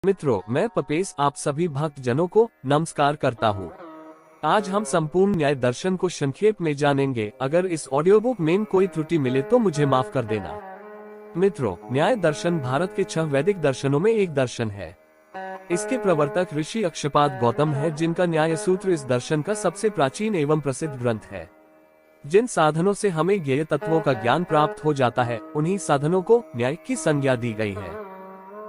मित्रों, मैं पपेश आप सभी भक्त जनों को नमस्कार करता हूँ। आज हम संपूर्ण न्याय दर्शन को संक्षेप में जानेंगे। अगर इस ऑडियो बुक में कोई त्रुटि मिले तो मुझे माफ कर देना। मित्रों, न्याय दर्शन भारत के 6 वैदिक दर्शनों में एक दर्शन है। इसके प्रवर्तक ऋषि अक्षपाद गौतम है, जिनका न्याय सूत्र इस दर्शन का सबसे प्राचीन एवं प्रसिद्ध ग्रंथ है। जिन साधनों से हमें ज्ञेय तत्वों का ज्ञान प्राप्त हो जाता है, उन्हीं साधनों को न्याय की संज्ञा दी गई है।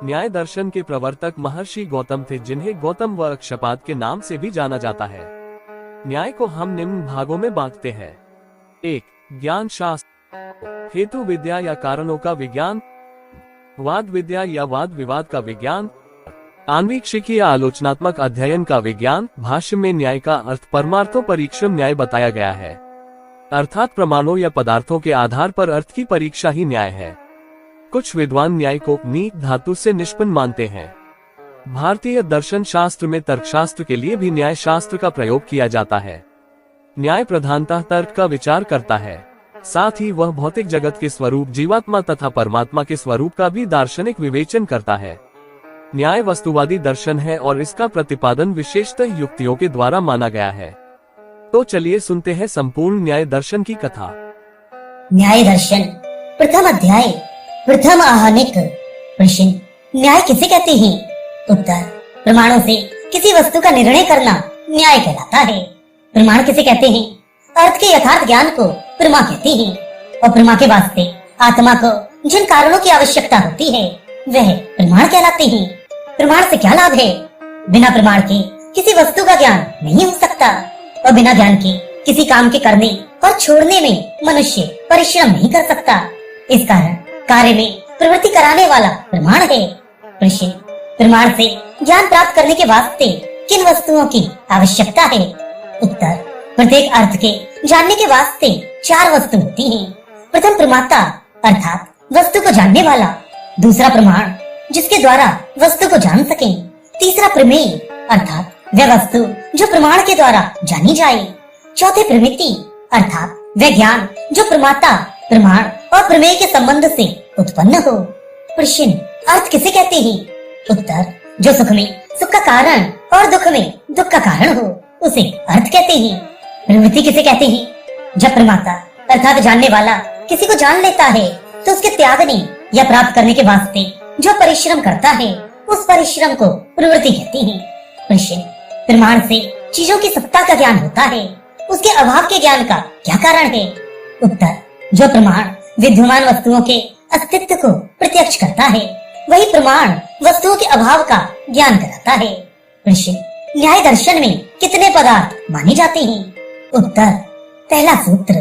न्याय दर्शन के प्रवर्तक महर्षि गौतम थे, जिन्हें गौतम व अक्षपाद के नाम से भी जाना जाता है। न्याय को हम निम्न भागों में बांटते हैं। 1. ज्ञान शास्त्र, हेतु विद्या या कारणों का विज्ञान, वाद विद्या या वाद विवाद का विज्ञान, आन्वीक्षिक या आलोचनात्मक अध्ययन का विज्ञान। भाष्य में न्याय का अर्थ परमार्थो परीक्षम न्याय बताया गया है, अर्थात प्रमाणों या पदार्थों के आधार पर अर्थ की परीक्षा ही न्याय है। कुछ विद्वान न्याय को नी धातु से निष्पन्न मानते हैं। भारतीय दर्शन शास्त्र में तर्कशास्त्र के लिए भी न्याय शास्त्र का प्रयोग किया जाता है। न्याय प्रधानतः तर्क का विचार करता है, साथ ही वह भौतिक जगत के स्वरूप, जीवात्मा तथा परमात्मा के स्वरूप का भी दार्शनिक विवेचन करता है। न्याय वस्तुवादी दर्शन है और इसका प्रतिपादन विशेषतः युक्तियों के द्वारा माना गया है। तो चलिए सुनते हैं संपूर्ण न्याय दर्शन की कथा। न्याय दर्शन प्रथम अध्याय। प्रथम आहनिक प्रश्न, न्याय किसे कहते हैं? उत्तर, प्रमाणों से किसी वस्तु का निर्णय करना न्याय कहलाता है। प्रमाण किसे कहते हैं? अर्थ के यथार्थ ज्ञान को प्रमा कहते हैं, और प्रमा के वास्ते आत्मा को जिन कारणों की आवश्यकता होती है वह प्रमाण कहलाते हैं। प्रमाण से क्या लाभ है? बिना प्रमाण के किसी वस्तु का ज्ञान नहीं हो सकता, और बिना ज्ञान के किसी काम के करने और छोड़ने में मनुष्य परिश्रम नहीं कर सकता। इस कारण कार्य में प्रवृत्ति कराने वाला प्रमाण है। प्रश्न, प्रमाण से ज्ञान प्राप्त करने के वास्ते किन वस्तुओं की आवश्यकता है? उत्तर, प्रत्येक अर्थ के जानने के वास्ते 4 वस्तु होती हैं। प्रथम प्रमाता अर्थात वस्तु को जानने वाला, दूसरा प्रमाण जिसके द्वारा वस्तु को जान सके, तीसरा प्रमेय अर्थात वह वस्तु जो प्रमाण के द्वारा जानी जाए, चौथे प्रमिति अर्थात वह ज्ञान जो प्रमाता, प्रमाण और प्रमेय के संबंध से उत्पन्न हो। प्रश्न, अर्थ किसे कहते हैं? उत्तर, जो सुख में सुख का कारण और दुख में दुख का कारण हो उसे अर्थ कहते हैं। प्रवृत्ति किसे कहते हैं? जब प्रमाता अर्थात जानने वाला किसी को जान लेता है तो उसके त्यागने या प्राप्त करने के वास्ते जो परिश्रम करता है उस परिश्रम को प्रवृत्ति कहते हैं। प्रश्न, प्रमाण से चीजों की सत्ता का ज्ञान होता है, उसके अभाव के ज्ञान का क्या कारण है? उत्तर, जो प्रमाण विद्यमान वस्तुओं के अस्तित्व को प्रत्यक्ष करता है वही प्रमाण वस्तुओं के अभाव का ज्ञान कराता है। प्रश्न, न्याय दर्शन में कितने पदार्थ माने जाते हैं? उत्तर, पहला सूत्र,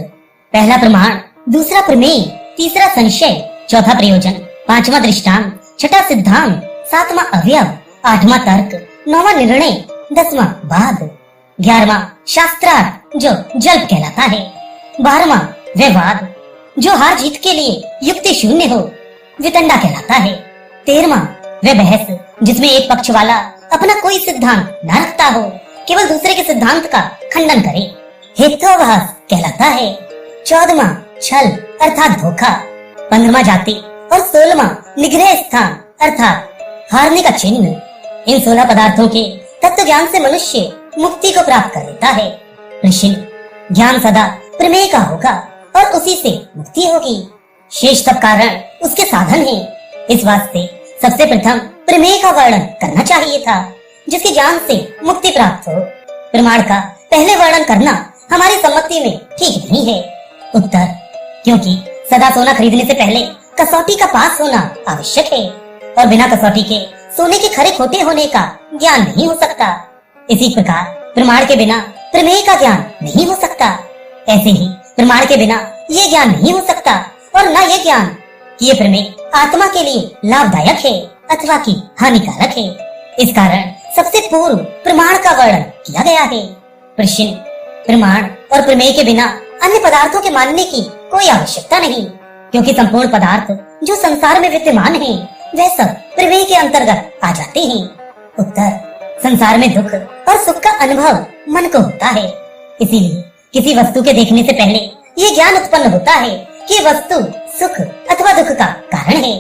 पहला प्रमाण, दूसरा प्रमेय, तीसरा संशय, चौथा प्रयोजन, पांचवा दृष्टांत, छठा सिद्धांत, सातवां अवयव, आठवां तर्क, नौवां निर्णय, 10वां वाद, 11वां शास्त्रार्थ जो जल्प कहलाता है, 12वां विवाद जो हार जीत के लिए युक्ति शून्य हो वितंडा कहलाता है, 13वां वह बहस जिसमें एक पक्ष वाला अपना कोई सिद्धांत न रखता हो, केवल दूसरे के सिद्धांत का खंडन करे, हेतुवाद कहलाता है, 14वां छल अर्थात धोखा, 15वां जाति और 16वां निग्रह स्थान अर्थात हारने का चिन्ह। इन 16 पदार्थों के तत्व ज्ञान से मनुष्य मुक्ति को प्राप्त कर लेता है। प्रश्न, ज्ञान सदा प्रमेय का होगा और उसी से मुक्ति होगी, शेष सब कारण उसके साधन हैं। इस वास्ते सबसे प्रथम प्रमेय का वर्णन करना चाहिए था, जिसके ज्ञान से मुक्ति प्राप्त हो। प्रमाण का पहले वर्णन करना हमारी सम्मति में ठीक नहीं है। उत्तर, क्योंकि सदा सोना खरीदने से पहले कसौटी का पास होना आवश्यक है, और बिना कसौटी के सोने के खरे खोटे होने का ज्ञान नहीं हो सकता। इसी प्रकार प्रमाण के बिना प्रमेय का ज्ञान नहीं हो सकता। ऐसे ही प्रमाण के बिना ये ज्ञान नहीं हो सकता, और न ये ज्ञान कि ये प्रमेय आत्मा के लिए लाभदायक है अथवा कि हानिकारक है। इस कारण सबसे पूर्व प्रमाण का वर्णन किया गया है। प्रश्न, प्रमाण और प्रमेय के बिना अन्य पदार्थों के मानने की कोई आवश्यकता नहीं, क्योंकि संपूर्ण पदार्थ जो संसार में विद्यमान है वह सब प्रमेय के अंतर्गत आ जाते हैं। उत्तर, संसार में दुख और सुख का अनुभव मन को होता है, इसीलिए किसी वस्तु के देखने से पहले ये ज्ञान उत्पन्न होता है कि वस्तु सुख अथवा दुख का कारण है,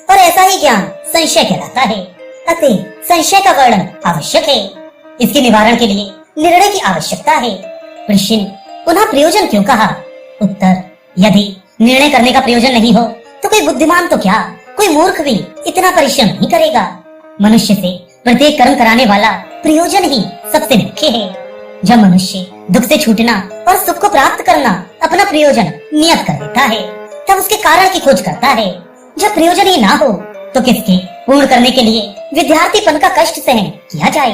और ऐसा ही ज्ञान संशय कहलाता है अतः संशय का वर्णन आवश्यक है। इसके निवारण के लिए निर्णय की आवश्यकता है। प्रश्न, पुनः प्रयोजन क्यों कहा? उत्तर, यदि निर्णय करने का प्रयोजन नहीं हो तो कोई बुद्धिमान तो क्या, कोई मूर्ख भी इतना परिश्रम नहीं करेगा। मनुष्य से प्रत्येक कर्म कराने वाला प्रयोजन ही सबसे मुख्य है। जब मनुष्य दुख से छूटना और सुख को प्राप्त करना अपना प्रयोजन नियत कर देता है, तब उसके कारण की खोज करता है। जब प्रयोजन ही ना हो तो किसके पूर्ण करने के लिए विद्यार्थीपन का कष्ट सहन किया जाए।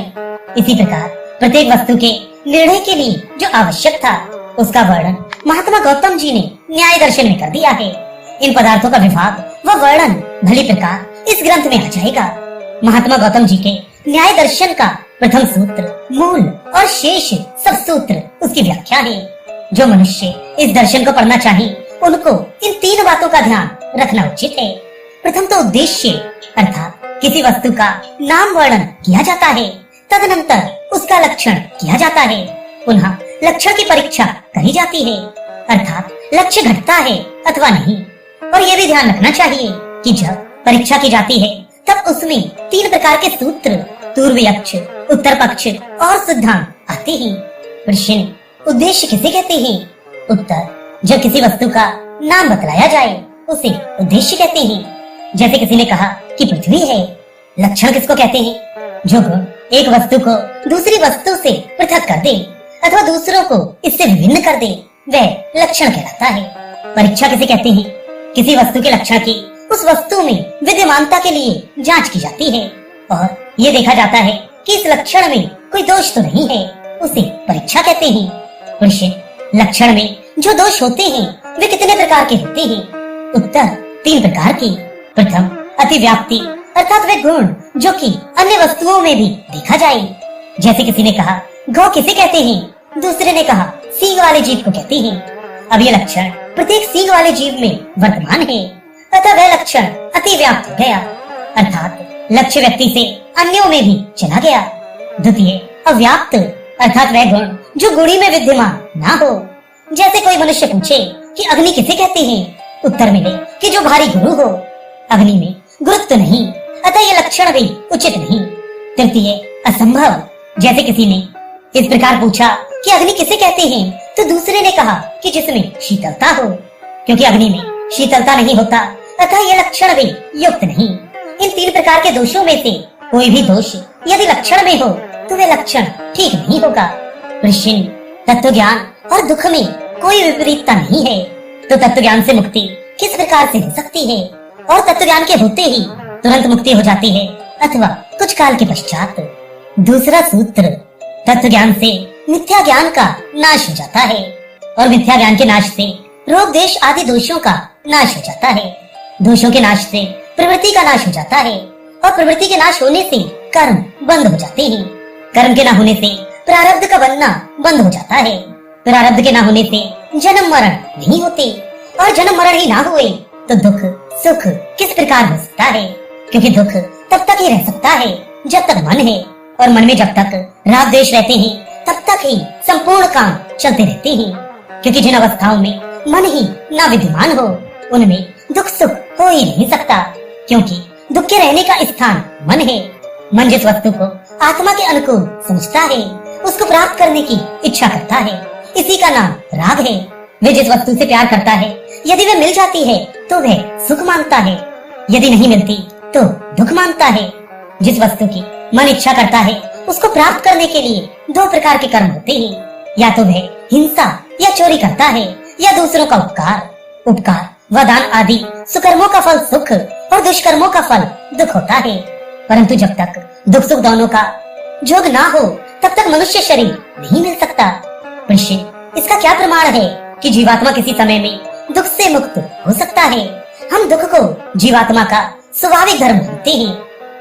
इसी प्रकार प्रत्येक वस्तु के निर्णय के लिए जो आवश्यक था उसका वर्णन महात्मा गौतम जी ने न्याय दर्शन में कर दिया है। इन पदार्थों का विभाग व वर्णन भली प्रकार इस ग्रंथ में आ जाएगा। महात्मा गौतम जी के न्याय दर्शन का प्रथम सूत्र, मूल और शेष सब सूत्र उसकी व्याख्या है। जो मनुष्य इस दर्शन को पढ़ना चाहे उनको इन तीन बातों का ध्यान रखना उचित है। प्रथम तो उद्देश्य, अर्थात किसी वस्तु का नाम वर्णन किया जाता है, तदनंतर उसका लक्षण किया जाता है, पुनः लक्षण की परीक्षा करी जाती है, अर्थात लक्ष्य घटता है अथवा नहीं। और ये भी ध्यान रखना चाहिए कि जब परीक्षा की जाती है तब उसमें तीन प्रकार के सूत्र, पूर्व अक्ष, उत्तर पक्ष और सिद्धांत आते हैं। प्रश्न, उद्देश्य किसे कहते हैं? उत्तर, जब किसी वस्तु का नाम बतलाया जाए उसे उद्देश्य कहते हैं। जैसे किसी ने कहा कि पृथ्वी है। लक्षण किसको कहते हैं? जो गुण एक वस्तु को दूसरी वस्तु से पृथक कर दे अथवा दूसरों को इससे विभिन्न कर दे, वह लक्षण कहलाता है। परीक्षा किसे कहते हैं? किसी वस्तु के लक्षण की उस वस्तु में विद्यमानता के लिए जांच की जाती है और ये देखा जाता है कि इस लक्षण में कोई दोष तो नहीं है, उसे परीक्षा कहते हैं। प्रश्न, लक्षण में जो दोष होते हैं वे कितने प्रकार के होते हैं? उत्तर, तीन प्रकार के। प्रथम, अतिव्याप्ति, अर्थात वे गुण जो कि अन्य वस्तुओं में भी देखा जाए। जैसे किसी ने कहा गौ किसे कहते हैं, दूसरे ने कहा सींग वाले जीव को कहते हैं। अब ये लक्षण प्रत्येक सींग वाले जीव में वर्तमान है, अतः वह लक्षण अतिव्याप्त हो गया, अर्थात लक्ष्य व्यक्ति से अन्यों में भी चला गया। द्वितीय, अव्याप्त, अर्थात वह गुण जो गुणी में विद्यमान ना हो। जैसे कोई मनुष्य पूछे कि अग्नि किसे कहते हैं, उत्तर मिले कि जो भारी गुरु हो। अग्नि में गुरुत्व नहीं, अतः ये लक्षण भी उचित नहीं। तृतीय, असंभव, जैसे किसी ने इस प्रकार पूछा कि अग्नि किसे कहते हैं, तो दूसरे ने कहा कि जिसमें शीतलता हो। क्योंकि अग्नि में शीतलता नहीं होता, अतः यह लक्षण भी युक्त नहीं। इन तीन प्रकार के दोषों में से कोई भी दोष यदि लक्षण में हो तो वह लक्षण ठीक नहीं होगा। प्रश्न, तत्व ज्ञान और दुख में कोई विपरीतता नहीं है, तो तत्व ज्ञान से मुक्ति किस प्रकार से हो सकती है? और तत्व ज्ञान के होते ही तुरंत मुक्ति हो जाती है अथवा कुछ काल के पश्चात? दूसरा सूत्र, तत्व ज्ञान से मिथ्या ज्ञान का नाश हो जाता है और मिथ्या ज्ञान के नाश से रोग देश आदि दोषों का नाश हो जाता है। दोषों के नाश से प्रवृत्ति का नाश हो जाता है और प्रवृत्ति के नाश होने से कर्म बंद हो जाते हैं। कर्म के न होने से प्रारब्ध का बनना बंद हो जाता है। प्रारब्ध के न होने से जन्म मरण नहीं होते और जन्म मरण ही ना हुए तो दुख सुख किस प्रकार हो सकता है? क्योंकि दुख तब तक ही रह सकता है जब तक मन है, और मन में जब तक राग द्वेष रहते हैं तब तक ही संपूर्ण काम चलते रहते हैं। क्योंकि जिन अवस्थाओं में मन ही न विद्यमान हो उनमें दुख सुख हो ही नहीं सकता, क्योंकि दुख के रहने का स्थान मन है। मन जिस वस्तु को आत्मा के अनुकूल समझता है उसको प्राप्त करने की इच्छा करता है, इसी का नाम राग है। वे जिस वस्तु से प्यार करता है यदि वह मिल जाती है तो वह सुख मानता है, यदि नहीं मिलती तो दुख मानता है। जिस वस्तु की मन इच्छा करता है उसको प्राप्त करने के लिए दो प्रकार के कर्म होते हैं, या तो वह हिंसा या चोरी करता है या दूसरों का उपकार। उपकार व दान आदि सुकर्मों का फल सुख और दुष्कर्मों का फल दुख होता है। परंतु जब तक दुख सुख दोनों का जोग ना हो तब तक मनुष्य शरीर नहीं मिल सकता। प्रश्न, इसका क्या प्रमाण है कि जीवात्मा किसी समय में दुख से मुक्त हो सकता है? हम दुख को जीवात्मा का स्वाभाविक धर्म मानते हैं।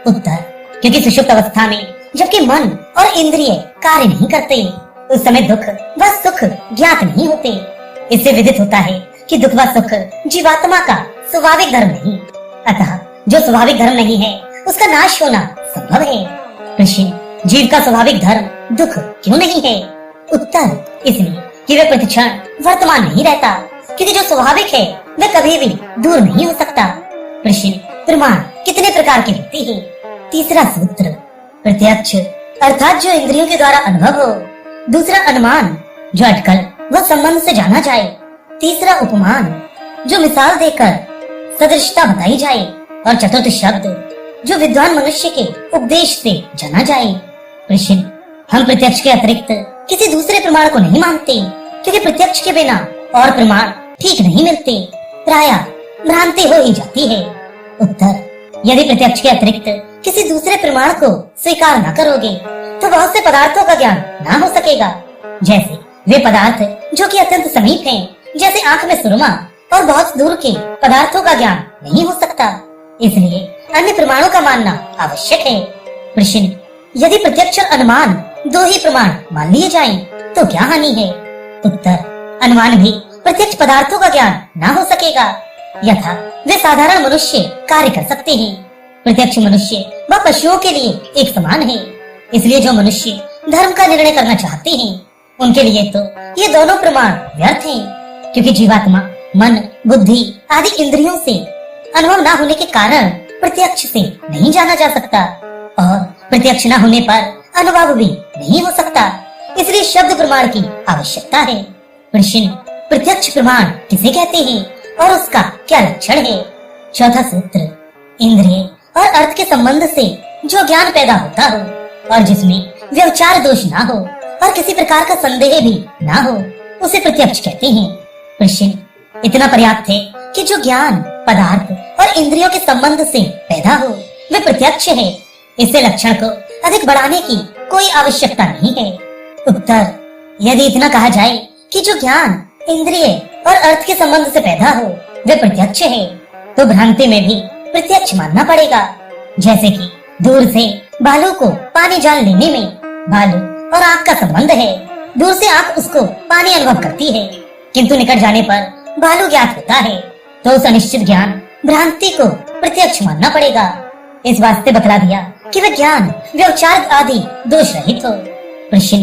उत्तर, क्योंकि सुषुप्त अवस्था में जबकि मन और इंद्रिय कार्य नहीं करते उस समय दुख व सुख ज्ञात नहीं होते। इससे विदित होता है कि दुख व सुख जीवात्मा का स्वाभाविक धर्म नहीं, अतः जो स्वाभाविक धर्म नहीं है उसका नाश होना संभव है। प्रश्न, जीव का स्वाभाविक धर्म दुख क्यों नहीं है? उत्तर, इसलिए कि वह प्रतिक्षण वर्तमान नहीं रहता, क्योंकि जो स्वाभाविक है वह कभी भी दूर नहीं हो सकता। प्रश्न, प्रमाण कितने प्रकार के होते हैं? तीसरा सूत्र प्रत्यक्ष अर्थात जो इंद्रियों के द्वारा अनुभव हो। दूसरा अनुमान जो अटकल व संबंध से जाना जाए। तीसरा उपमान जो मिसाल देकर सदृशता बताई जाए। और चतुर्थ शब्द जो विद्वान मनुष्य के उपदेश से जाना जाए। प्रश्न, हम प्रत्यक्ष के अतिरिक्त किसी दूसरे प्रमाण को नहीं मानते, क्योंकि प्रत्यक्ष के बिना और प्रमाण ठीक नहीं मिलते, प्रायः भ्रांति हो ही जाती है। उत्तर, यदि प्रत्यक्ष के अतिरिक्त किसी दूसरे प्रमाण को स्वीकार न करोगे तो बहुत से पदार्थों का ज्ञान ना हो सकेगा। जैसे वे पदार्थ जो कि अत्यंत समीप हैं, जैसे आंख में सुरमा, और बहुत दूर के पदार्थों का ज्ञान नहीं हो सकता। इसलिए अन्य प्रमाणों का मानना आवश्यक है। प्रश्न, यदि प्रत्यक्ष और अनुमान दो ही प्रमाण मान लिए जाएं, तो क्या हानि है? उत्तर, अनुमान भी प्रत्यक्ष पदार्थों का ज्ञान ना हो सकेगा, यथा वे साधारण मनुष्य कार्य कर सकते हैं। प्रत्यक्ष मनुष्य व पशुओं के लिए एक समान है। इसलिए जो मनुष्य धर्म का निर्णय करना चाहते हैं, उनके लिए तो ये दोनों प्रमाण व्यर्थ हैं, क्योंकि जीवात्मा मन, बुद्धि आदि इंद्रियों से अनुभव न होने के कारण प्रत्यक्ष से नहीं जाना जा सकता, और प्रत्यक्ष न होने पर अनुभव भी नहीं हो सकता। इसलिए शब्द प्रमाण की आवश्यकता है। प्रश्न, प्रत्यक्ष प्रमाण किसे कहते हैं और उसका क्या लक्षण है? चौथा सूत्र, इंद्रिय और अर्थ के संबंध से जो ज्ञान पैदा होता हो और जिसमें व्यवचार दोष ना हो और किसी प्रकार का संदेह भी ना हो, उसे प्रत्यक्ष कहते हैं। प्रश्न, इतना पर्याप्त है कि जो ज्ञान पदार्थ और इंद्रियों के संबंध से पैदा हो वे प्रत्यक्ष है। इससे लक्षण को अधिक बढ़ाने की कोई आवश्यकता नहीं है। उत्तर, यदि इतना कहा जाए कि जो ज्ञान इंद्रिय और अर्थ के संबंध से पैदा हो वे प्रत्यक्ष है, तो भ्रांति में भी प्रत्यक्ष मानना पड़ेगा। जैसे कि दूर से भालू को पानी जान लेने में भालू और आँख का संबंध है। दूर से आँख उसको पानी अनुभव करती है, किंतु निकट जाने पर भालू ज्ञात होता है, तो उस अनिश्चित ज्ञान भ्रांति को प्रत्यक्ष मानना पड़ेगा। इस वास्ते बतला दिया कि वह ज्ञान व्यवचार आदि दोष रहित हो। प्रश्न,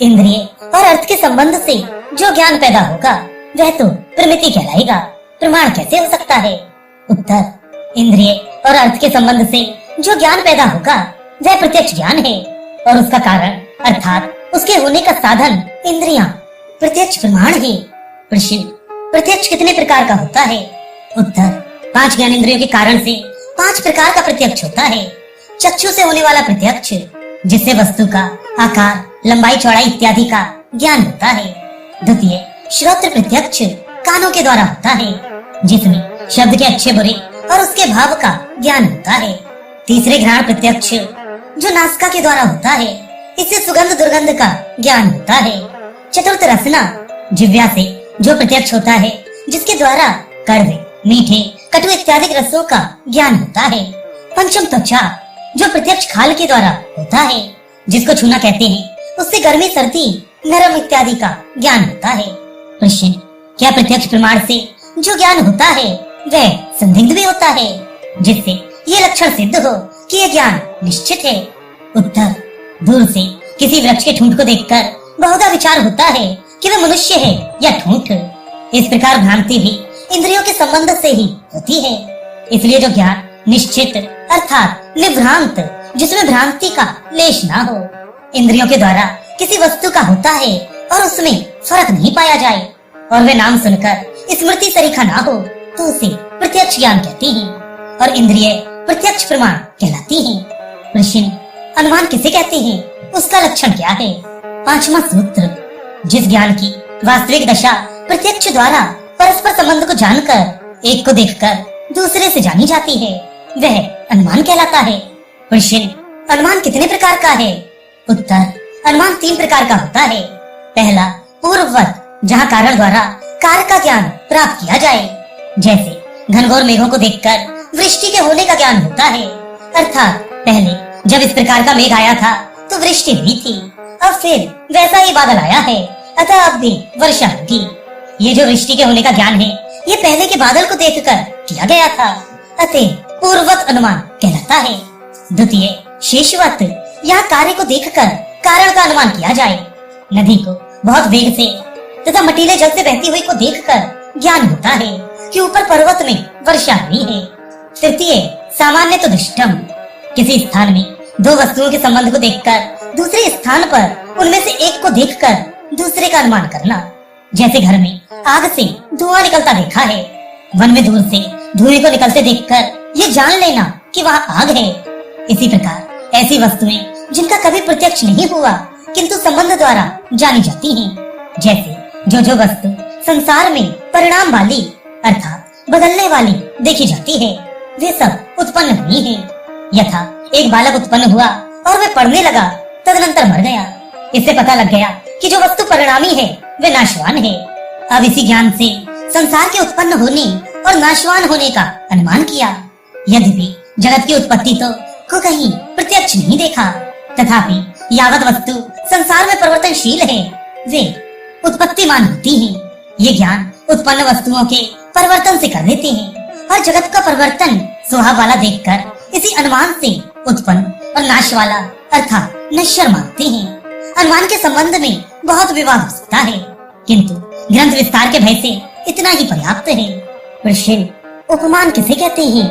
इंद्रिय और अर्थ के संबंध से जो ज्ञान पैदा होगा वह तो प्रमिति कहलाएगा, प्रमाण कैसे हो सकता है? उत्तर, इंद्रिय और अर्थ के संबंध से जो ज्ञान पैदा होगा वह प्रत्यक्ष ज्ञान है, और उसका कारण अर्थात उसके होने का साधन इंद्रियां प्रत्यक्ष प्रमाण है। प्रश्न, प्रत्यक्ष कितने प्रकार का होता है? उत्तर, 5 ज्ञान इंद्रियों के कारण से 5 प्रकार का प्रत्यक्ष होता है। चक्षु से होने वाला प्रत्यक्ष, जिससे वस्तु का आकार, लंबाई, चौड़ाई इत्यादि का ज्ञान होता है। द्वितीय, श्रोत्र प्रत्यक्ष कानों के द्वारा होता है, जिसमें शब्द के अच्छे बुरे और उसके भाव का ज्ञान होता है। तीसरे, घ्राण प्रत्यक्ष जो नासिका के द्वारा होता है, इससे सुगंध दुर्गंध का ज्ञान होता है। चतुर्थ, रसना जिह्वा से जो प्रत्यक्ष होता है, जिसके द्वारा कड़वे, मीठे, कटु इत्यादि रसों का ज्ञान होता है। पंचम, त्वचा जो प्रत्यक्ष खाल के द्वारा होता है, जिसको छूना कहते हैं, उससे गर्मी, सर्दी, नरम इत्यादि का ज्ञान होता है। प्रश्न, क्या प्रत्यक्ष प्रमाण से जो ज्ञान होता है वह संदिग्ध भी होता है, जिससे ये लक्षण सिद्ध हो कि यह ज्ञान निश्चित है? उत्तर, दूर से किसी वृक्ष के ठूंठ को देखकर बहुधा विचार होता है कि वह मनुष्य है या ठूंठ। इस प्रकार भ्रांति भी इंद्रियों के संबंध से ही होती है। इसलिए जो ज्ञान निश्चित अर्थात निभ्रांत, जिसमें भ्रांति का लेश ना हो, इंद्रियों के द्वारा किसी वस्तु का होता है और उसमें फर्क नहीं पाया जाए, और वे नाम सुनकर स्मृति सरीखा ना हो, तो उसे प्रत्यक्ष ज्ञान कहते हैं, और इंद्रिय प्रत्यक्ष प्रमाण कहलाती हैं। प्रश्न, अनुमान किसे कहते हैं? उसका लक्षण क्या है? पांचवा सूत्र, जिस ज्ञान की वास्तविक दशा प्रत्यक्ष द्वारा परस्पर संबंध को जानकर, एक को देखकर दूसरे से जानी जाती है, वह अनुमान कहलाता है। प्रश्न, अनुमान कितने प्रकार का है? उत्तर, अनुमान 3 प्रकार का होता है। पहला, पूर्ववत, जहाँ कारण द्वारा कार्य का ज्ञान प्राप्त किया जाए, जैसे घनघोर मेघों को देखकर वृष्टि के होने का ज्ञान होता है, अर्थात पहले जब इस प्रकार का मेघ आया था तो वृष्टि हुई थी, अब फिर वैसा ही बादल आया है, अतः अब भी वर्षा होगी। ये जो वृष्टि के होने का ज्ञान है, ये पहले के बादल को देखकर किया गया था, अतः पूर्ववत अनुमान कहलाता है। द्वितीय, शेषवत, यहाँ कार्य को देखकर कारण का अनुमान किया जाए। नदी को बहुत वेग से तथा मटीले जल से बहती हुई को देखकर ज्ञान होता है कि ऊपर पर्वत में वर्षा हुई है। तृतीय, सामान्य तो दृष्टम, किसी स्थान में दो वस्तुओं के संबंध को देखकर दूसरे स्थान पर उनमें से एक को देखकर दूसरे का अनुमान करना। जैसे घर में आग से धुआं निकलता देखा है, वन में दूर से धुएं को निकलते देखकर ये जान लेना कि वहाँ आग है। इसी प्रकार ऐसी वस्तुएं जिनका कभी प्रत्यक्ष नहीं हुआ किंतु संबंध द्वारा जानी जाती हैं, जैसे जो वस्तु संसार में परिणाम वाली अर्थात बदलने वाली देखी जाती है, वे सब उत्पन्न हुई हैं। यथा एक बालक उत्पन्न हुआ और वह पढ़ने लगा, तदनंतर मर गया। इससे पता लग गया कि जो वस्तु परिणामी है वे नाशवान है। अब इसी ज्ञान से संसार के उत्पन्न होने और नाशवान होने का अनुमान किया। यद्यपि जगत की उत्पत्ति को कहीं प्रत्यक्ष नहीं देखा, तथापि यावत वस्तु संसार में परिवर्तनशील है वे उत्पत्तिमान होती हैं। ये ज्ञान उत्पन्न वस्तुओं के परिवर्तन से कर लेते हैं और जगत का परिवर्तन स्वभाव वाला देखकर इसी अनुमान से उत्पन्न और नाश वाला अर्थात नश्वर मानते हैं। अनुमान के संबंध में बहुत विवाद हो सकता है, किंतु ग्रंथ विस्तार के भय से इतना ही पर्याप्त है। प्रश्न, उपमान किसे कहते हैं?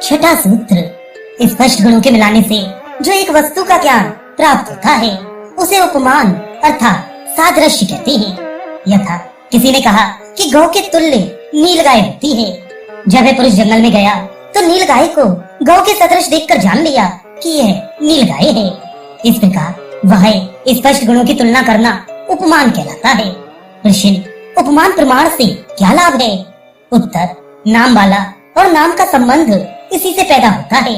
छठा सूत्र, स्पष्ट गुणों के मिलाने से जो एक वस्तु का ज्ञान प्राप्त होता है उसे उपमान अर्थात सादृश्य कहते हैं। यथा किसी ने कहा कि गौ के तुल्य नीलगाय होती है। जब वह पुरुष जंगल में गया तो नीलगाय को गौ के सदृश देखकर जान लिया कि यह नीलगाय है। इस प्रकार वह स्पष्ट गुणों की तुलना करना उपमान कहलाता है। प्रश्न, उपमान प्रमाण से क्या लाभ है? उत्तर, नाम वाला और नाम का संबंध इसी से पैदा होता है,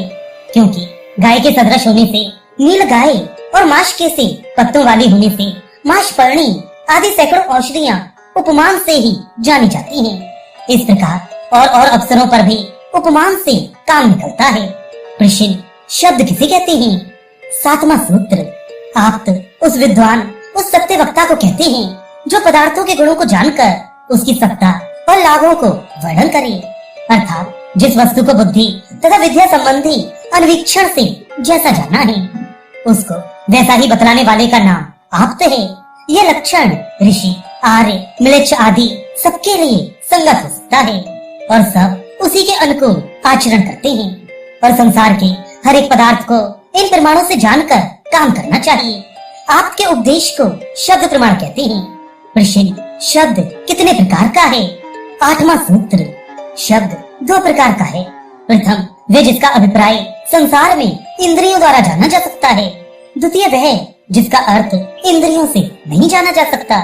क्योंकि गाय के सदृश होने से नील गाय और माश के से पत्तों वाली होने से माशपर्णी आदि सैकड़ों औषधियां उपमान से ही जानी जाती हैं। इस प्रकार और अवसरों पर भी उपमान से काम निकलता है। प्रश्न, शब्द किसे कहते हैं? सातवां सूत्र, आप्त उस विद्वान उस सत्य वक्ता को कहते हैं जो पदार्थों के गुणों को जानकर उसकी सत्ता और लाभों को वर्णन करे, अर्थात जिस वस्तु को बुद्धि तथा विद्या संबंधी अन्वीक्षण से जैसा जाना है उसको वैसा ही बतलाने वाले का नाम आप्त है। यह लक्षण ऋषि, आर्य, म्लेच्छ आदि सबके लिए संगत हो सकता है और सब उसी के अनुकूल आचरण करते हैं और संसार के हर एक पदार्थ को इन प्रमाणों से जानकर काम करना चाहिए। आपके उपदेश को शब्द प्रमाण कहते हैं। प्रश्न, शब्द कितने प्रकार का है? आठवां सूत्र, शब्द दो प्रकार का है। प्रथम, वे जिसका अभिप्राय संसार में इंद्रियों द्वारा जाना जा सकता है। द्वितीय, वह जिसका अर्थ इंद्रियों से नहीं जाना जा सकता।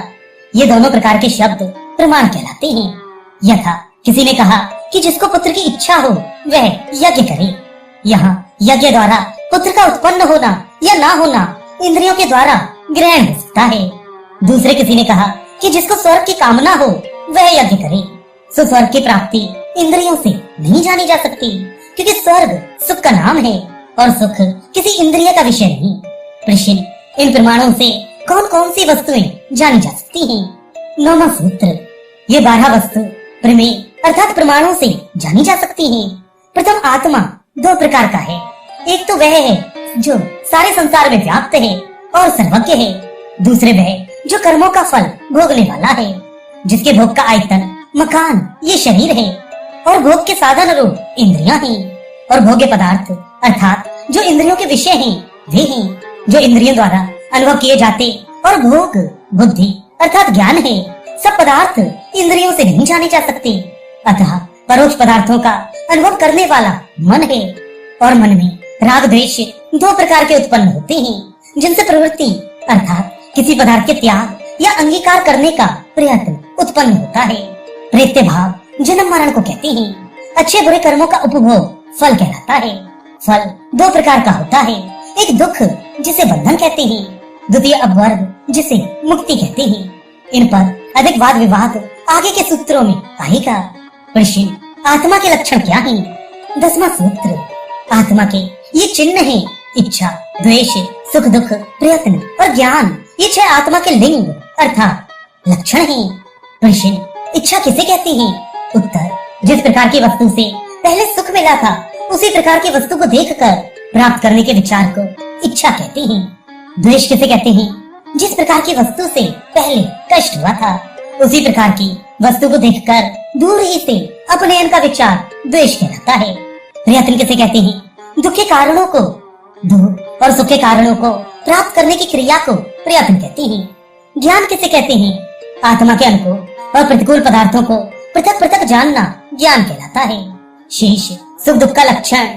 ये दोनों प्रकार के शब्द प्रमाण कहलाते हैं। यथा किसी ने कहा कि जिसको पुत्र की इच्छा हो वह यज्ञ करे। यहाँ यज्ञ द्वारा पुत्र का उत्पन्न होना या ना होना इंद्रियों के द्वारा ग्रहण हो सकता है। दूसरे किसी ने कहा कि जिसको स्वर्ग की कामना हो वह यज्ञ करे। सो स्वर्ग की प्राप्ति इंद्रियों से नहीं जानी जा सकती, क्योंकि स्वर्ग सुख का नाम है और सुख किसी इंद्रिय का विषय नहीं। प्रश्न, इन प्रमाणों से कौन कौन सी वस्तुएं जानी जा सकती हैं? नौवां सूत्र, ये 12 वस्तु प्रमेय अर्थात प्रमाणों से जानी जा सकती हैं। प्रथम, आत्मा दो प्रकार का है। एक तो वह है जो सारे संसार में व्याप्त है और सर्वज्ञ है। दूसरे वह जो कर्मों का फल भोगने वाला है, जिसके भोग का आयतन मकान ये शरीर है और भोग के साधन रूप इंद्रियां हैं और भोग्य पदार्थ अर्थात जो इंद्रियों के विषय हैं वे हैं जो इंद्रियों द्वारा अनुभव किए जाते और भोग बुद्धि अर्थात ज्ञान है। सब पदार्थ इंद्रियों से नहीं जाने जा सकते, अतः परोक्ष पदार्थों का अनुभव करने वाला मन है और मन में राग द्वेष दो प्रकार के उत्पन्न होते हैं, जिनसे प्रवृत्ति अर्थात किसी पदार्थ के त्याग या अंगीकार करने का प्रयत्न उत्पन्न होता है। प्रेत्य भाव जन्म मरण को कहते हैं। अच्छे बुरे कर्मों का उपभोग फल कहलाता है। फल दो प्रकार का होता है, एक दुख जिसे बंधन कहते हैं, द्वितीय अपवर्ग जिसे मुक्ति कहते हैं। इन पर अधिक वाद विवाद आगे के सूत्रों में आएगा। प्रश्न, आत्मा के लक्षण क्या हैं? 10वां सूत्र, आत्मा के ये चिन्ह हैं इच्छा, द्वेष, सुख दुख, प्रयत्न और ज्ञान। ये 6 आत्मा के लिंग अर्थात लक्षण हैं। प्रश्न, इच्छा किसे कहते हैं? उत्तर, जिस प्रकार की वस्तु से पहले सुख मिला था उसी प्रकार की वस्तु को देखकर प्राप्त करने के विचार को इच्छा कहते हैं। द्वेष किसे कहते हैं? जिस प्रकार की वस्तु से पहले कष्ट हुआ था उसी प्रकार की वस्तु को देखकर दूर ही से अपने का विचार द्वेष कहलाता है। प्रयत्न किसे कहते हैं? दुख के कारणों को दुख और सुख के कारणों को प्राप्त करने की क्रिया को प्रयत्न कहते हैं। ज्ञान किसे कहते हैं? आत्मा के अनुकूल और प्रतिकूल पदार्थों को पृथक पृथक जानना ज्ञान कहलाता है। शेष सुख दुख का लक्षण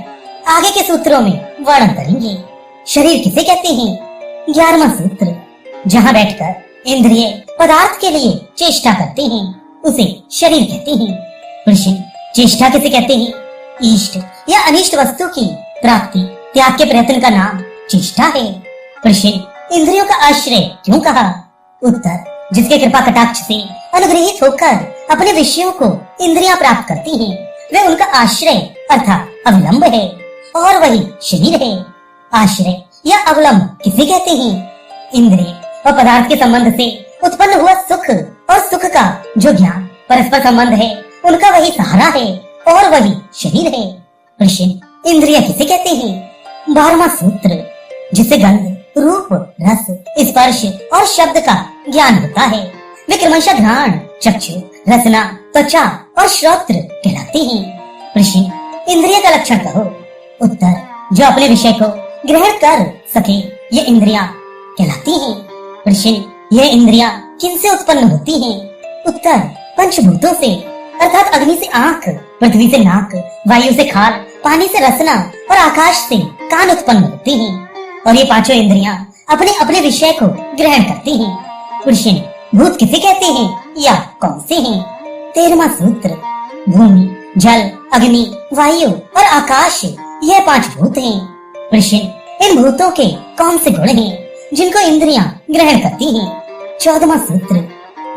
आगे के सूत्रों में वर्णन करेंगे। शरीर किसे कहते हैं? 11वां सूत्र, जहाँ बैठकर इंद्रिय पदार्थ के लिए चेष्टा करते हैं उसे शरीर कहते हैं। प्रश्न, चेष्टा किसे कहते हैं? इष्ट या अनिष्ट वस्तु की प्राप्ति त्याग के प्रयत्न का नाम चेष्टा है। प्रश्न, इंद्रियों का आश्रय क्यों कहा? उत्तर, जिसके कृपा कटाक्ष से अनुग्रहित होकर अपने विषयों को इंद्रियां प्राप्त करती हैं, वे उनका आश्रय अर्थात अवलंब है और वही शरीर है। आश्रय या अवलंब किसे कहते हैं? इंद्रिय और पदार्थ के संबंध से उत्पन्न हुआ सुख और सुख का जो ज्ञान परस्पर संबंध है उनका वही सहारा है और वही शरीर है। प्रश्न, इंद्रिय किसे कहते हैं? 12वां सूत्र, जिसे गंध रूप रस स्पर्श और शब्द का ज्ञान होता है वे क्रमशः घ्राण चक्षु रसना त्वचा और श्रोत्र कहलाते हैं। प्रश्न, इंद्रिय का लक्षण कहो। उत्तर, जो अपने विषय को ग्रहण कर सके ये इंद्रियां कहलाती हैं। प्रश्न, ये इंद्रियां किनसे उत्पन्न होती हैं? उत्तर, पंचभूतों से अर्थात अग्नि से आंख, पृथ्वी से नाक, वायु से खाल, पानी से रसना और आकाश से कान उत्पन्न होते हैं और ये पांचों इंद्रियां अपने अपने विषय को ग्रहण करती हैं। प्रश्न, भूत किसे कहते हैं या कौन से हैं? 13वां सूत्र, भूमि जल अग्नि वायु और आकाश यह 5 भूत हैं। प्रश्न, इन भूतों के कौन से गुण हैं जिनको इंद्रियां ग्रहण करती हैं? 14वां सूत्र,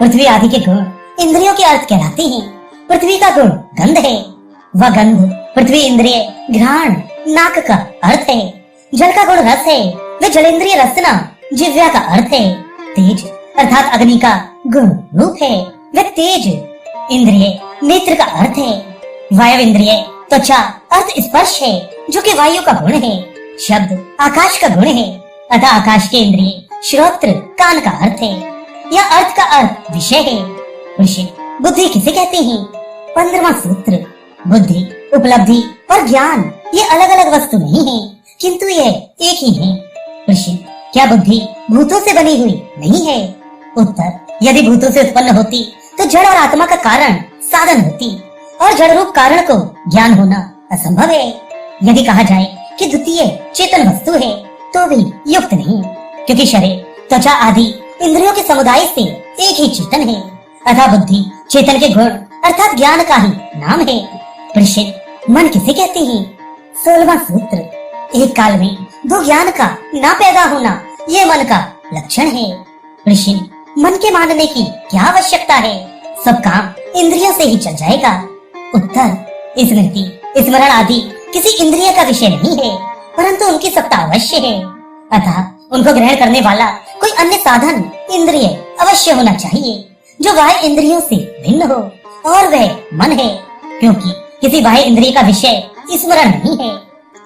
पृथ्वी आदि के गुण इंद्रियों के अर्थ कहलाते हैं। पृथ्वी का गुण गंध है, वह गंध पृथ्वी इंद्रिय घ्राण नाक का अर्थ है। जल का गुण रस है, वे जलेंद्रिय रसना जिह्वा का अर्थ है। तेज अर्थात अग्नि का गुण रूप है, वे तेज इंद्रिय नेत्र का अर्थ है। वायु इंद्रिय त्वचा अर्थ स्पर्श है जो कि वायु का गुण है। शब्द आकाश का गुण है अतः आकाश के इंद्रिय श्रोत्र कान का अर्थ है। यह अर्थ का अर्थ विषय है। विषय बुद्धि किसे कहते हैं? 15वां सूत्र, बुद्धि उपलब्धि और ज्ञान ये अलग अलग वस्तु नहीं है किंतु यह एक ही है। प्रश्न, क्या बुद्धि भूतों से बनी हुई नहीं है? उत्तर, यदि भूतों से उत्पन्न होती तो जड़ और आत्मा का कारण साधन होती और जड़ रूप कारण को ज्ञान होना असंभव है। यदि कहा जाए कि द्वितीय चेतन वस्तु है तो भी युक्त नहीं, क्योंकि शरीर त्वचा आदि इंद्रियों के समुदाय से एक ही चेतन है अतः बुद्धि चेतन के गुण अर्थात ज्ञान का ही नाम है। प्रश्न, मन किसे कहते हैं? 16वां सूत्र, एक काल में दो ज्ञान का ना पैदा होना ये मन का लक्षण है। प्रश्न, मन के मानने की क्या आवश्यकता है? सब काम इंद्रियों से ही चल जाएगा। उत्तर, स्मृति स्मरण आदि किसी इंद्रिय का विषय नहीं है परंतु उनकी सत्ता अवश्य है अतः उनको ग्रहण करने वाला कोई अन्य साधन इंद्रिय अवश्य होना चाहिए जो बाह्य इंद्रियों से भिन्न हो और वह मन है, क्योंकि किसी बाह्य इंद्रिय का विषय स्मरण नहीं है।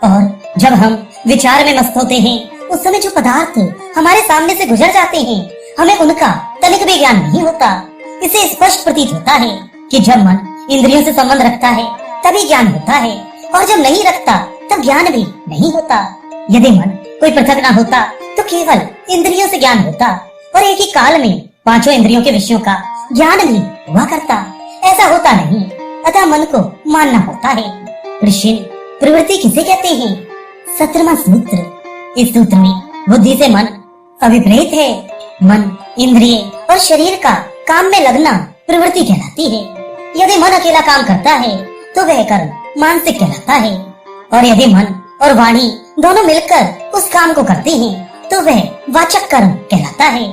और जब हम विचार में मस्त होते हैं उस समय जो पदार्थ हमारे सामने से गुजर जाते हैं हमें उनका तनिक भी ज्ञान नहीं होता। इसे स्पष्ट प्रतीत होता है कि जब मन इंद्रियों से संबंध रखता है तभी ज्ञान होता है और जब नहीं रखता तब ज्ञान भी नहीं होता। यदि मन कोई पृथक ना होता तो केवल इंद्रियों से ज्ञान होता और एक ही काल में पांचों इंद्रियों के विषयों का ज्ञान भी हुआ करता। ऐसा होता नहीं अतः मन को मानना पड़ता है। प्रश्न, प्रवृत्ति किसे कहते हैं? 17वां सूत्र, इस सूत्र में बुद्धि से मन अभिप्रेत है। मन इंद्रिय और शरीर का काम में लगना प्रवृत्ति कहलाती है। यदि मन अकेला काम करता है तो वह कर्म मानसिक कहलाता है और यदि मन और वाणी दोनों मिलकर उस काम को करते हैं तो वह वाचक कर्म कहलाता है।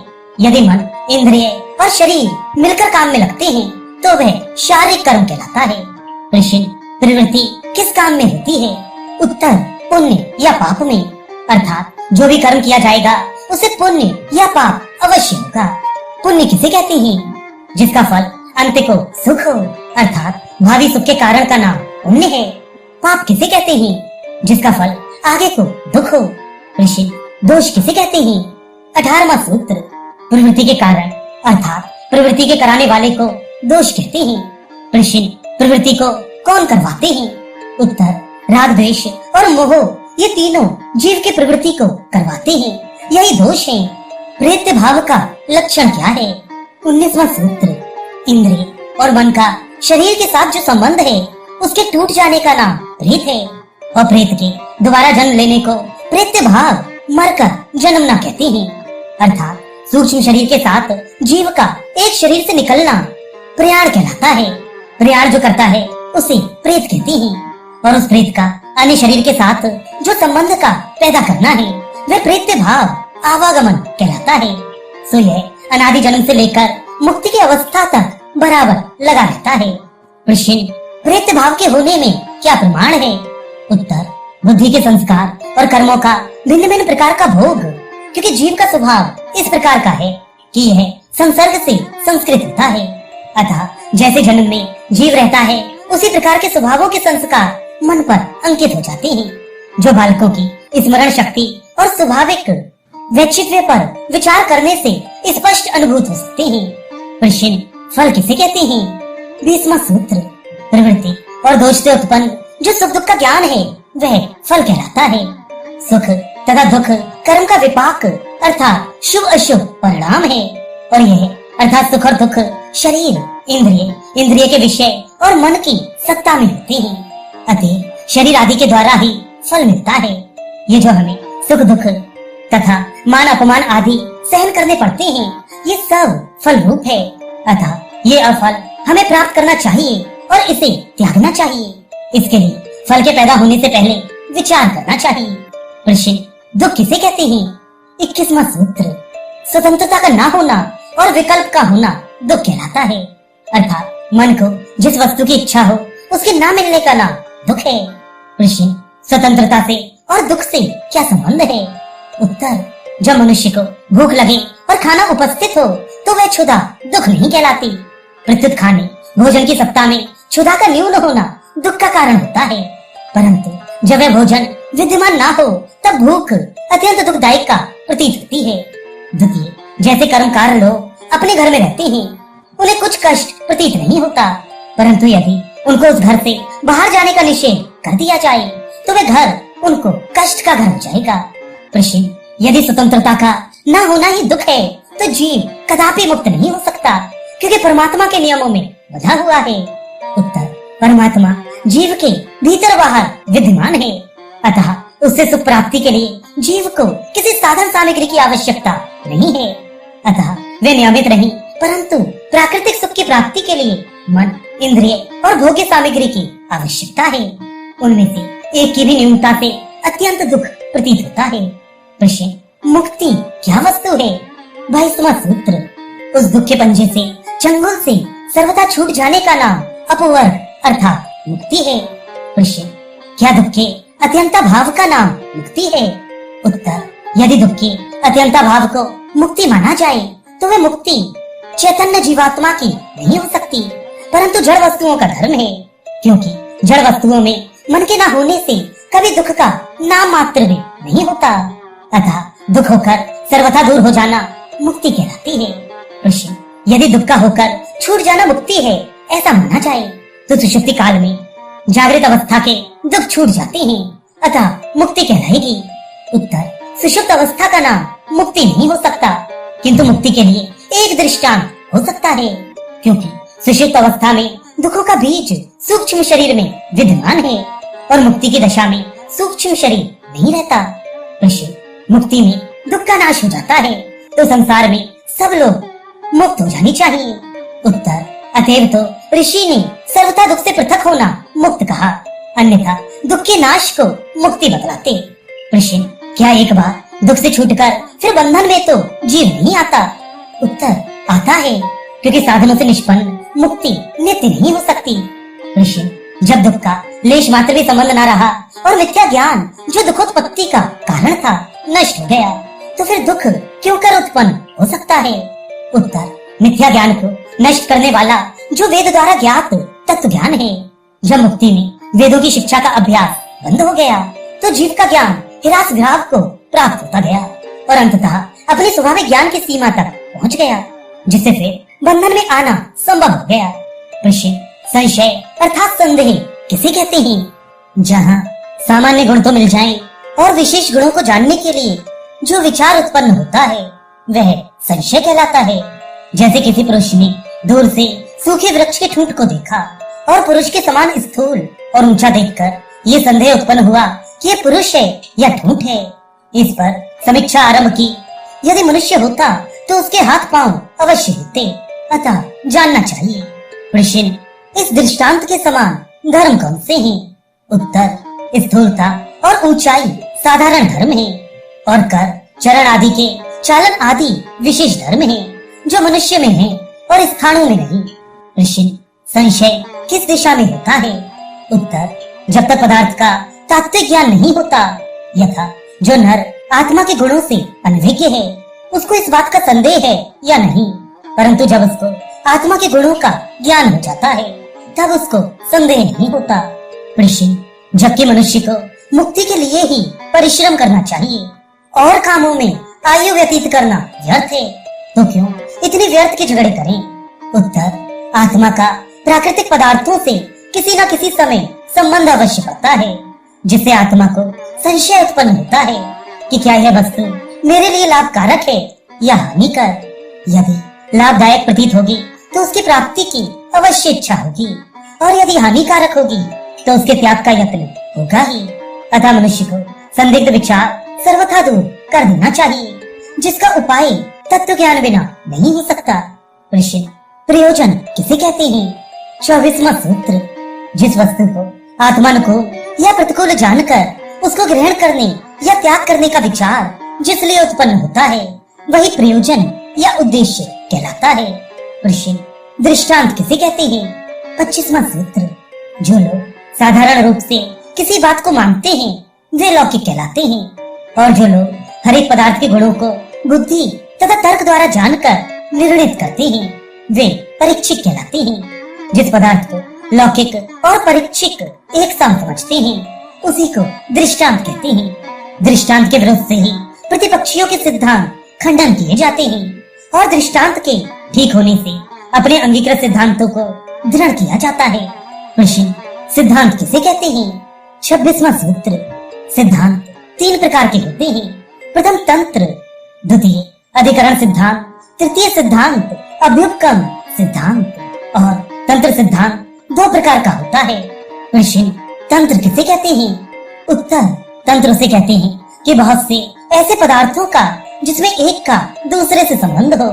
यदि मन इंद्रिय और शरीर मिलकर काम में लगते हैं तो वह शारीरिक कर्म कहलाता है। प्रश्न, प्रवृत्ति किस काम में होती है? उत्तर, पुण्य या पाप में, अर्थात जो भी कर्म किया जाएगा उसे पुण्य या पाप अवश्य होगा। पुण्य किसे कहते हैं? जिसका फल अंत को सुख हो अर्थात भावी सुख के कारण का नाम पुण्य है। पाप किसे कहते हैं? जिसका फल आगे को दुख हो। प्रश्न, दोष किसे कहते हैं? 18वां सूत्र, प्रवृत्ति के कारण अर्थात प्रवृत्ति के कराने वाले को दोष कहते हैं। प्रश्न, प्रवृत्ति को कौन करवाते हैं? उत्तर, राग द्वेष और मोह ये तीनों जीव की प्रवृत्ति को करवाते हैं। यही दोष है। प्रेत्य भाव का लक्षण क्या है? 19वां सूत्र। इंद्रिय और मन का शरीर के साथ जो संबंध है उसके टूट जाने का नाम प्रेत है। और प्रेत के दोबारा जन्म लेने को प्रेत्य भाव मरकर जन्मना कहते हैं। अर्थात सूक्ष्म शरीर के साथ जीव का एक शरीर से निकलना प्रयाण कहलाता है। प्रयाण जो करता है उसे प्रेत कहते हैं। और उस प्रेत का अन्य शरीर के साथ जो संबंध का पैदा करना है वह प्रेत्य भाव आवागमन कहलाता है। सो यह अनादि जन्म से लेकर मुक्ति की अवस्था तक बराबर लगा रहता है। प्रश्न, प्रेत्य भाव के होने में क्या प्रमाण है? उत्तर, बुद्धि के संस्कार और कर्मों का भिन्न भिन्न प्रकार का भोग। क्योंकि जीव का स्वभाव इस प्रकार का है कि यह संसर्ग से संस्कृत होता है। अतः जैसे जन्म में जीव रहता है उसी प्रकार के स्वभावों के संस्कार मन पर अंकित हो जाते हैं, जो बालकों की स्मरण शक्ति और स्वाभाविक वैचित्र्य पर विचार करने से स्पष्ट अनुभूत हो सकते हैं। प्रश्न, फल किसे कहते हैं? 20वां सूत्र। प्रवृत्ति और दोष से उत्पन्न जो सुख दुख का ज्ञान है वह फल कहलाता है। सुख तथा दुख कर्म का विपाक अर्थात शुभ अशुभ परिणाम है। और यह अर्थात सुख और दुख शरीर, इंद्रिय के विषय और मन की सत्ता में होते हैं। अतः शरीर आदि के द्वारा ही फल मिलता है। ये जो हमें सुख दुख तथा मान अपमान आदि सहन करने पड़ते हैं ये सब फल रूप है। अतः ये अफल हमें प्राप्त करना चाहिए और इसे त्यागना चाहिए। इसके लिए फल के पैदा होने से पहले विचार करना चाहिए। प्रश्न, दुख किसे कहते हैं? 21वां सूत्र। स्वतंत्रता का ना होना और विकल्प का होना दुख कहलाता है। अर्थात मन को जिस वस्तु की इच्छा हो उसके ना मिलने का नाम दुख है। प्रश्न, स्वतंत्रता से और दुख से क्या संबंध है? उत्तर, जब मनुष्य को भूख लगे और खाना उपस्थित हो तो वह क्षुधा दुख नहीं कहलाती। प्रत्युत खाने भोजन की सत्ता में क्षुधा का न्यून होना दुख का कारण होता है। परंतु जब वह भोजन विद्यमान ना हो तब भूख अत्यंत दुखदायक का प्रतीत होती है। द्वितीय, जैसे कर्मकार लोग अपने घर में रहते हैं उन्हें कुछ कष्ट प्रतीत नहीं होता, परंतु यदि उनको उस घर से बाहर जाने का निषेध कर दिया जाए तो वह घर उनको कष्ट का घर हो जाएगा। प्रश्न, यदि स्वतंत्रता का न होना ही दुख है तो जीव कदापि मुक्त नहीं हो सकता क्योंकि परमात्मा के नियमों में बंधा हुआ है। उत्तर, परमात्मा जीव के भीतर बाहर विद्यमान है। अतः उससे सुख प्राप्ति के लिए जीव को किसी साधन सामग्री की आवश्यकता नहीं है। अतः वे नियमित नहीं परंतु प्राकृतिक सुख की प्राप्ति के लिए मन, इंद्रिय और भोग्य सामग्री की आवश्यकता है। उनमें से एक की भी न्यूनता से अत्यंत दुख प्रतीत होता है। प्रश्न, मुक्ति क्या वस्तु है? 22वां सूत्र। उस दुख के पंजे से, चंगुल से सर्वथा छूट जाने का नाम अपवर्ग अर्थात मुक्ति है। प्रश्न, क्या दुख के अत्यंता भाव का नाम मुक्ति है? उत्तर, यदि दुख के अत्यंता भाव को मुक्ति माना जाए तो वह मुक्ति चैतन्य जीवात्मा की नहीं हो सकती परंतु जड़ वस्तुओं का धर्म है। क्योंकि जड़ वस्तुओं में मन के ना होने से कभी दुख का नाम मात्र भी नहीं होता। अतः दुख होकर सर्वथा दूर हो जाना मुक्ति कहलाती है। प्रश्न, यदि दुख का होकर छूट जाना मुक्ति है ऐसा माना जाए तो सुषुप्ति काल में जागृत अवस्था के दुख छूट जाते हैं अतः मुक्ति कहलाएगी। उत्तर, सुषुप्त अवस्था का नाम मुक्ति नहीं हो सकता किंतु मुक्ति के लिए एक दृष्टांत हो सकता है क्योंकि सुषुप्त अवस्था में दुखों का बीज सूक्ष्म शरीर में विद्यमान है और मुक्ति की दशा में सूक्ष्म शरीर नहीं रहता। प्रश्न, मुक्ति में दुख का नाश हो जाता है तो संसार में सब लोग मुक्त हो जानी चाहिए। उत्तर, अतएव तो ऋषि ने सर्वथा दुख से पृथक होना मुक्त कहा, अन्यथा दुख के नाश को मुक्ति बतलाते। प्रश्न, क्या एक बार दुख से छूटकर फिर बंधन में तो जीव नहीं आता? उत्तर, आता है क्योंकि साधनों से निष्पन्न मुक्ति नित्य नहीं हो सकती। प्रश्न, जब दुख का लेश मात्र भी संबंध न रहा और मिथ्या ज्ञान जो दुखोत्पत्ति का कारण था नष्ट हो गया तो फिर दुख क्यों कर उत्पन्न हो सकता है? उत्तर, मिथ्या ज्ञान को नष्ट करने वाला जो वेद द्वारा ज्ञात तत्व ज्ञान है। जब मुक्ति में वेदों की शिक्षा का अभ्यास बंद हो गया तो जीव का ज्ञान हिरास विराग को प्राप्त होता गया और अंततः अपने स्वाभाविक ज्ञान की सीमा तक पहुंच गया जिससे फिर बंधन में आना संभव हो गया। प्रश्न, संशय अर्थात संदेह किसे कहते हैं? जहाँ सामान्य गुण तो मिल जाएं और विशेष गुणों को जानने के लिए जो विचार उत्पन्न होता है वह संशय कहलाता है। जैसे किसी पुरुष ने दूर से सूखे वृक्ष के ठूंठ को देखा और पुरुष के समान स्थूल और ऊंचा देखकर ये संदेह उत्पन्न हुआ कि ये पुरुष है या ठूंठ है। इस पर समीक्षा आरंभ की। यदि मनुष्य होता तो उसके हाथ पांव अवश्य होते, अतः जानना चाहिए। प्रश्न, इस दृष्टांत के समान धर्म कौन से हैं? उत्तर, स्थूलता और ऊंचाई साधारण धर्म है और कर, चरण आदि के चालन आदि विशेष धर्म है जो मनुष्य में है और स्थानों में नहीं। प्रश्न, संशय किस दिशा में होता है? उत्तर, जब तक पदार्थ का तात्विक ज्ञान नहीं होता। यथा जो नर आत्मा के गुणों से अनभिज्ञ है उसको इस बात का संदेह है या नहीं, परंतु जब उसको आत्मा के गुणों का ज्ञान हो जाता है तब उसको संदेह नहीं होता। प्रश्न, जबकि मनुष्य को मुक्ति के लिए ही परिश्रम करना चाहिए और कामों में आयु व्यतीत करना व्यर्थ है, तो क्यों इतने व्यर्थ के झगड़े करें? उत्तर, आत्मा का प्राकृतिक पदार्थों से किसी न किसी समय संबंध अवश्य पड़ता है, जिससे आत्मा को संशय उत्पन्न होता है कि क्या यह वस्तु मेरे लिए लाभकारक है या हानिकर। यदि लाभदायक प्रतीत होगी तो उसकी प्राप्ति की अवश्य इच्छा होगी और यदि हानिकारक होगी तो उसके त्याग का यत्न होगा ही। अतः मनुष्य को संदिग्ध विचार सर्वथा दूर कर देना चाहिए, जिसका उपाय तत्व ज्ञान बिना नहीं हो सकता। प्रश्न, प्रयोजन किसे कहते हैं? 24वां सूत्र, जिस वस्तु को आत्मानुकूल या प्रतिकूल जानकर उसको ग्रहण करने या त्याग करने का विचार जिसलिए उत्पन्न होता है वही प्रयोजन या उद्देश्य कहलाता है। प्रश्न, दृष्टांत किसे कहते हैं? 25वां सूत्र, जो लोग साधारण रूप से किसी बात को मानते हैं वे लौकिक कहलाते हैं और जो लोग हर एक पदार्थ के गुणों को बुद्धि तथा तर्क द्वारा जानकर निर्णित करते हैं वे परीक्षिक कहलाते हैं। जिस पदार्थ को लौकिक और परीक्षिक एक साथ समझते हैं उसी को दृष्टांत कहते हैं। दृष्टांत के विरुद्ध से ही प्रतिपक्षियों के सिद्धांत खंडन किए जाते हैं और दृष्टांत के ठीक होने से अपने अंगीकृत सिद्धांतों को दृढ़ किया जाता है। प्रश्न, सिद्धांत किसे कहते हैं? 26वां सूत्र, सिद्धांत 3 प्रकार के होते हैं। प्रथम तंत्र, द्वितीय अधिकरण सिद्धांत, तृतीय सिद्धांत अभ्युपगम सिद्धांत और तंत्र सिद्धांत 2 प्रकार का होता है। प्रश्न, तंत्र किसे कहते हैं? उत्तर, तंत्र उसे कहते हैं कि बहुत से ऐसे पदार्थों का जिसमें एक का दूसरे से संबंध हो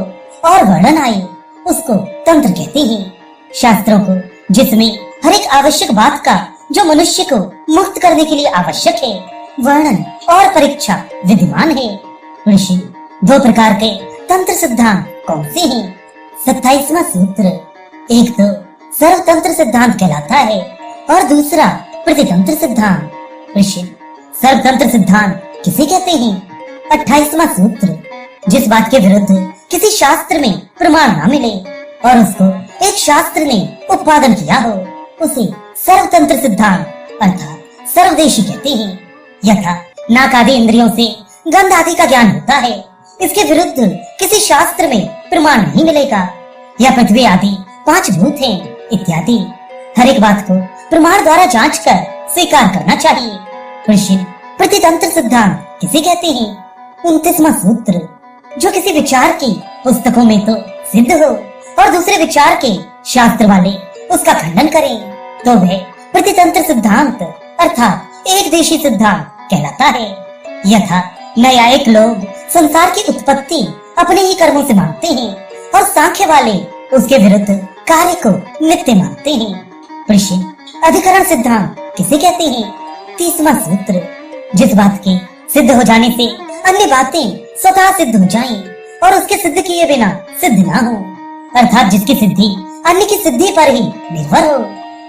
और वर्णन आए उसको तंत्र कहते हैं। शास्त्रों को जिसमें हर एक आवश्यक बात का जो मनुष्य को मुक्त करने के लिए आवश्यक है वर्णन और परीक्षा विद्यमान है। ऋषि 2 प्रकार के तंत्र सिद्धांत कौन से हैं? 27वां सूत्र, एक तो सर्वतंत्र सिद्धांत कहलाता है और दूसरा प्रतितंत्र सिद्धांत। ऋषि, सर्वतंत्र सिद्धांत किसे कहते हैं? 28वां सूत्र, जिस बात के विरुद्ध किसी शास्त्र में प्रमाण न मिले और उसको एक शास्त्र ने उत्पादन किया हो उसे सर्वतंत्र सिद्धांत अर्थात सर्वदेशी कहते हैं। यथा नाक आदि इंद्रियों से गंध आदि का ज्ञान होता है, इसके विरुद्ध किसी शास्त्र में प्रमाण नहीं मिलेगा। या पृथ्वी आदि 5 भूत हैं इत्यादि। हर एक बात को प्रमाण द्वारा जांच कर स्वीकार करना चाहिए। प्रश्न, प्रतितंत्र सिद्धांत किसे कहते हैं? 29वां सूत्र, जो किसी विचार की पुस्तकों में तो सिद्ध हो और दूसरे विचार के शास्त्र वाले उसका खंडन करें तो वह प्रतितंत्र सिद्धांत अर्थात एक देशी सिद्धांत कहलाता है। यथा न्यायिक लोग संसार की उत्पत्ति अपने ही कर्मों से मानते हैं और सांख्य वाले उसके विरुद्ध कार्य को नित्य मानते हैं। प्रश्न, अधिकरण सिद्धांत किसे कहते हैं? 30वां सूत्र, जिस बात के सिद्ध हो जाने से अन्य बातें स्वतः सिद्ध हो जाएं और उसके सिद्ध किए बिना सिद्ध ना हो, अर्थात जिसकी सिद्धि अन्य की सिद्धि पर ही निर्भर हो,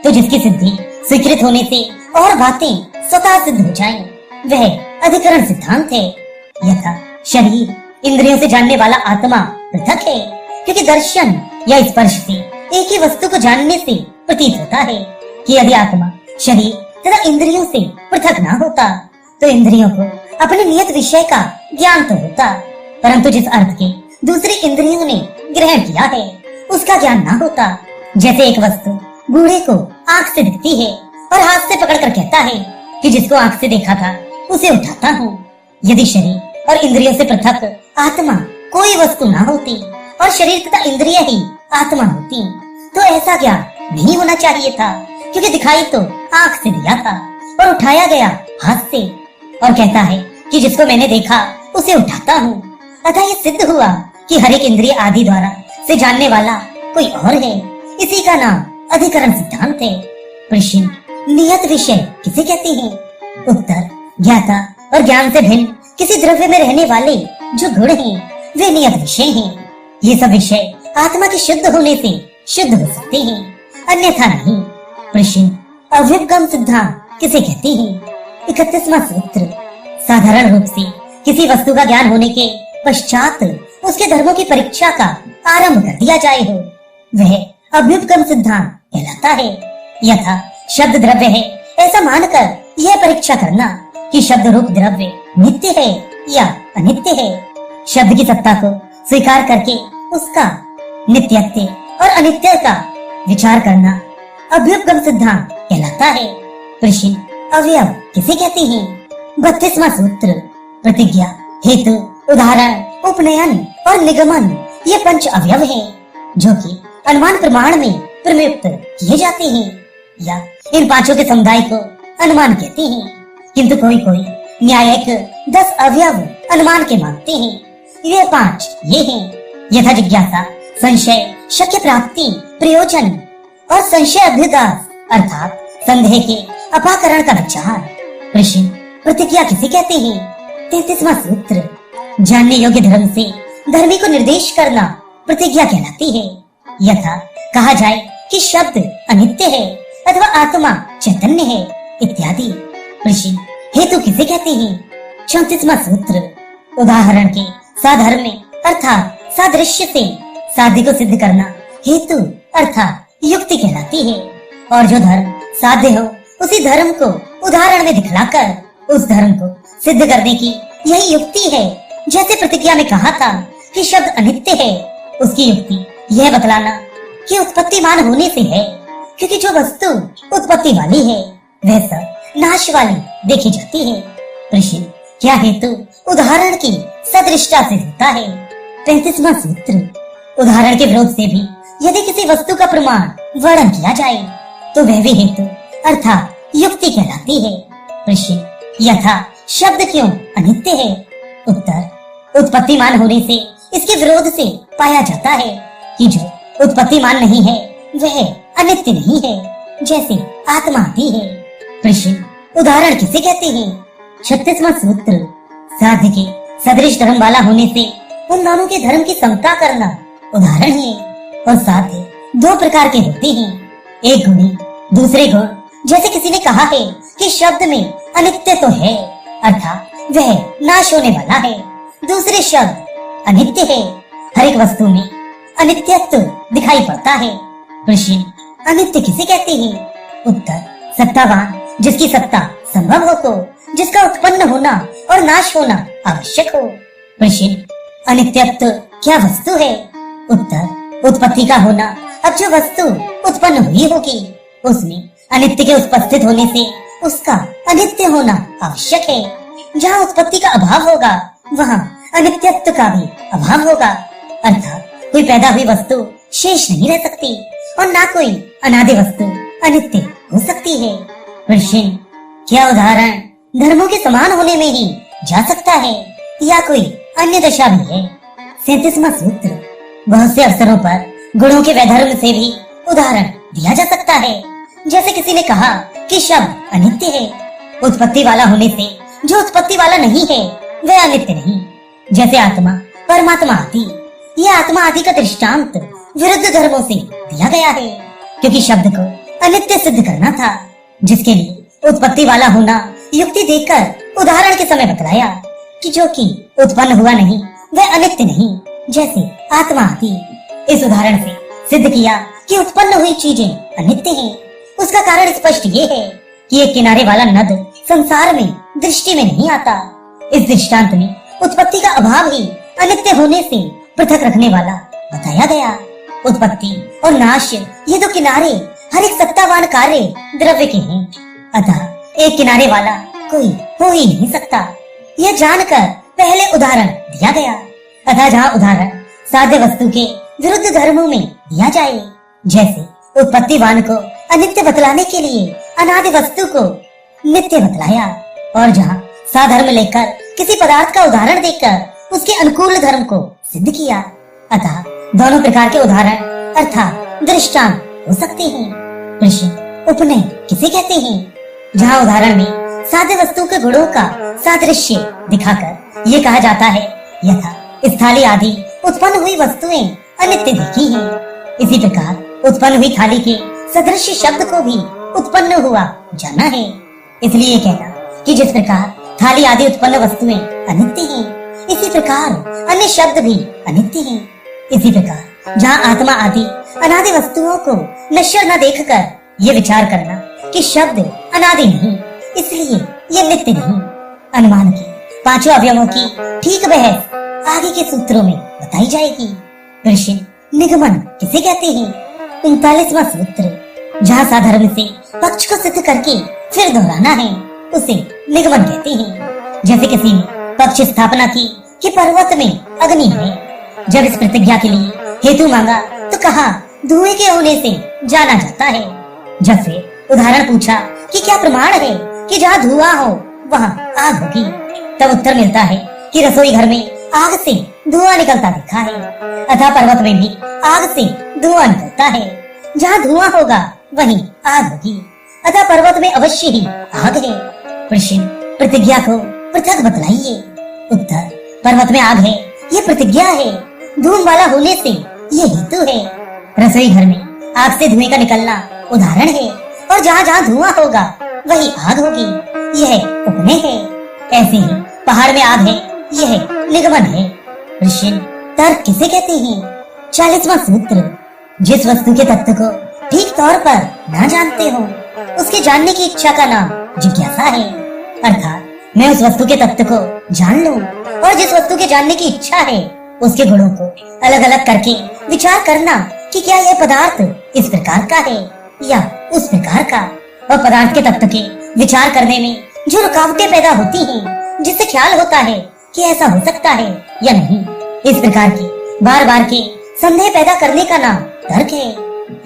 तो जिसकी सिद्धि स्वीकृत होने से और बातें स्वतः सिद्ध हो जाएं, वह अधिकरण सिद्धांत है। यथा शरीर इंद्रियों से जानने वाला आत्मा पृथक है, क्योंकि दर्शन या स्पर्श से एक ही वस्तु को जानने से प्रतीत होता है कि यदि आत्मा शरीर तथा इंद्रियों से पृथक ना होता तो इंद्रियों को अपने नियत विषय का ज्ञान तो होता, परंतु जिस अर्थ के दूसरी इंद्रियों ने ग्रहण किया है उसका ज्ञान ना होता। जैसे एक वस्तु बूढ़े को आंख से दिखती है और हाथ से पकड़कर कहता है कि जिसको आंख से देखा था उसे उठाता हूँ। यदि शरीर और इंद्रियों से पृथक आत्मा कोई वस्तु ना होती और शरीर तथा इंद्रिय ही आत्मा होती तो ऐसा ज्ञान नहीं होना चाहिए था, क्योंकि दिखाई तो आंख से दिया था और उठाया गया हाथ से। और कहता है कि जिसको मैंने देखा उसे उठाता हूँ। अतः ये सिद्ध हुआ कि हर एक इंद्रिय आदि द्वारा से जानने वाला कोई और है। इसी का नाम अधिकरण सिद्धांत है। प्रश्न, नियत विषय किसे कहते हैं? उत्तर, ज्ञाता और ज्ञान से भिन्न किसी द्रव्य में रहने वाले जो गुण हैं वे नियत विषय हैं। ये सब विषय आत्मा के शुद्ध होने से शुद्ध हो सकते हैं, अन्यथा नहीं। प्रश्न, अभ्युपगम सिद्धांत किसे कहते हैं? 31वां सूत्र, साधारण रूप से किसी वस्तु का ज्ञान होने के पश्चात उसके धर्मों की परीक्षा का आरंभ कर दिया जाए हो, वह अभ्युपगम सिद्धांत कहलाता है। यथा शब्द द्रव्य है ऐसा मानकर यह परीक्षा करना कि शब्द रूप द्रव्य नित्य है या अनित्य है। शब्द की सत्ता को स्वीकार करके उसका नित्यत्व और अनित्य का विचार करना अभ्युपगम सिद्धांत कहलाता है। प्रश्न, अवयव किसे कहते हैं? 32वां सूत्र, प्रतिज्ञा, हेतु, उदाहरण, उपनयन और निगमन ये पंच अवयव हैं जो कि अनुमान प्रमाण में प्रयुक्त किए जाते हैं, या इन पांचों के समुदाय को अनुमान कहते हैं। किंतु कोई कोई न्यायिक 10 अवयव अनुमान के मानते हैं। ये 5 ये हैं, यथा जिज्ञासा, संशय, शक्य प्राप्ति, प्रयोजन और संशय अभ्युदास अर्थात संदेह के अपाकरण का विचार। प्रश्न, प्रतिज्ञा किसे कहते हैं? 33वां सूत्र, जानने योग्य धर्म से धर्मी को निर्देश करना प्रतिज्ञा कहलाती है। यथा कहा जाए कि शब्द अनित्य है अथवा आत्मा चैतन्य है इत्यादि। प्रश्न, हेतु किसे कहते हैं? 34वां सूत्र, उदाहरण के साधर्म अर्थात सादृश्य से साध्य को सिद्ध करना हेतु अर्थात युक्ति कहलाती है। और जो धर्म साध्य हो उसी धर्म को उदाहरण में दिखलाकर उस धर्म को सिद्ध करने की यही युक्ति है। जैसे प्रतिज्ञा में कहा था कि शब्द अनित्य है, उसकी युक्ति यह बतलाना कि उत्पत्तिमान होने से है, क्योंकि जो वस्तु उत्पत्ति वाली है वह सब नाश वाली देखी जाती है। प्रश्न, क्या हेतु उदाहरण की सदृष्टा से होता है? 35वां सूत्र, उदाहरण के विरोध से भी यदि किसी वस्तु का प्रमाण वर्णन किया जाए तो वह भी हेतु अर्थात युक्ति कहलाती है। प्रश्न, यथा शब्द क्यों अनित्य है? उत्तर, उत्पत्तिमान होने से इसके विरोध से पाया जाता है कि जो उत्पत्तिमान नहीं है वह अनित्य नहीं है, जैसे आत्मा आदि है। प्रश्न, उदाहरण किसे कहते हैं? 36वां सूत्र, साध्य के सदृश धर्म वाला होने से उन दोनों के धर्म की समता करना उदाहरण है। और साध्य 2 प्रकार के होते हैं, एक गुणी दूसरे गुण। जैसे किसी ने कहा है कि शब्द में अनित्य तो है अर्थात वह नाश होने वाला है, दूसरे शब्द अनित्य है। हर एक वस्तु में अनित्यत्व दिखाई पड़ता है। प्रश्न, अनित्य किसे कहते हैं? उत्तर, सत्तावान जिसकी सत्ता संभव हो तो जिसका उत्पन्न होना और नाश होना आवश्यक हो। प्रश्न, अनित्यत्व क्या वस्तु है? उत्तर, उत्पत्ति का होना। अब जो वस्तु उत्पन्न हुई होगी उसमें अनित्य के उपस्थित होने से उसका अनित्य होना आवश्यक है। जहाँ उत्पत्ति का अभाव होगा वहाँ अनित्यत्व का भी अभाव होगा, अर्थात कोई पैदा हुई वस्तु शेष नहीं रह सकती और ना कोई अनादि वस्तु अनित्य हो सकती है। प्रश्न, क्या उदाहरण धर्मों के समान होने में ही जा सकता है या कोई अन्य दशा भी है? 37वां सूत्र, बहुत से अवसरों पर गुणों के वैधर्म से भी उदाहरण दिया जा सकता है। जैसे किसी ने कहा कि शब्द अनित्य है, उत्पत्ति वाला होने से जो उत्पत्ति वाला नहीं है वह अनित्य नहीं। जैसे आत्मा, परमात्मा आदि, यह आत्मा आदि का दृष्टांत विरुद्ध धर्मों से दिया गया है, क्योंकि शब्द को अनित्य सिद्ध करना था, जिसके लिए उत्पत्ति वाला होना युक्ति देकर उदाहरण के समय बतलाया कि जो कि उत्पन्न हुआ नहीं वह अनित्य नहीं, जैसे आत्मा आदि। इस उदाहरण से सिद्ध किया कि उत्पन्न हुई चीजें अनित्य हैं। उसका कारण स्पष्ट ये है कि एक किनारे वाला नद संसार में दृष्टि में नहीं आता। इस दृष्टांत में उत्पत्ति का अभाव ही अनित्य होने से पृथक रखने वाला बताया गया। उत्पत्ति और नाश ये दो किनारे हर एक सत्तावान कार्य द्रव्य के हैं, अतः एक किनारे वाला कोई हो ही नहीं सकता। यह जानकर पहले उदाहरण दिया गया, तथा जहाँ उदाहरण साध्य वस्तु के विरुद्ध धर्मों में दिया जाए, जैसे उत्पत्तिवान को अनित्य बतलाने के लिए अनादि वस्तु को नित्य बतलाया, और जहाँ साधर्म लेकर किसी पदार्थ का उदाहरण देकर उसके अनुकूल धर्म को सिद्ध किया। अतः दोनों प्रकार के उदाहरण अर्थात दृष्टांत हो सकते हैं। प्रश्न, उपनय किसे कहते हैं? जहाँ उदाहरण में साध्य वस्तु के गुणों का सादृश्य दिखाकर ये कहा जाता है, यथा स्थाली आदि उत्पन्न हुई वस्तुएं अनित्य देखी हैं, इसी प्रकार उत्पन्न हुई थाली के सदृश शब्द को भी उत्पन्न हुआ जाना है। इसलिए कहना कि जिस प्रकार थाली आदि उत्पन्न वस्तुएं अनित्य हैं, इसी प्रकार अन्य शब्द भी अनित्य हैं। इसी प्रकार जहाँ आत्मा आदि अनादि वस्तुओं को नश्वर न देखकर ये विचार करना कि शब्द अनादि नहीं, इसलिए ये नित्य नहीं। अनुमान के पांचों अवयवों की ठीक बहस आगे के सूत्रों में बताई जाएगी। प्रश्न, निगमन किसे कहते हैं? 39वां सूत्र, जहाँ साधर्म से पक्ष को सिद्ध करके फिर दोहराना है, उसे निगमन कहते हैं। जैसे किसी ने पक्ष स्थापना की कि पर्वत में अग्नि है। जब इस प्रतिज्ञा के लिए हेतु मांगा तो कहा धुएं के होने से जाना जाता है। जब फिर उदाहरण पूछा कि क्या प्रमाण है कि जहाँ धुआं हो वहाँ आग होगी, तब उत्तर मिलता है कि रसोई घर में आग से धुआं निकलता देखा है, अतः पर्वत में भी आग से धुआं निकलता है। जहाँ धुआं होगा वहीं आग होगी, अतः पर्वत में अवश्य ही आग है। प्रश्न, प्रतिज्ञा को पृथक बतलाइए। उत्तर, पर्वत में आग है ये प्रतिज्ञा है, धूम वाला होने से ये हेतु है। रसोई घर में आग से धुएं का निकलना उदाहरण है, और जहाँ जहाँ धुआं होगा वही आग होगी, यह उपनय है। ऐसे ही पहाड़ में आग है, यह निगमन है। प्रश्न, तर्क किसे कहते हैं? 40वां सूत्र, जिस वस्तु के तत्व को ठीक तौर पर न जानते हो उसके जानने की इच्छा का नाम जिज्ञासा है। अर्थात मैं उस वस्तु के तत्व को जान लूं, और जिस वस्तु के जानने की इच्छा है उसके गुणों को अलग अलग करके विचार करना कि क्या यह पदार्थ इस प्रकार का है या उस प्रकार का। और पदार्थ के तत्व के विचार करने में जो रुकावटें पैदा होती हैं, जिससे ख्याल होता है कि ऐसा हो सकता है या नहीं, इस प्रकार की बार बार के संदेह पैदा करने का नाम तर्क है।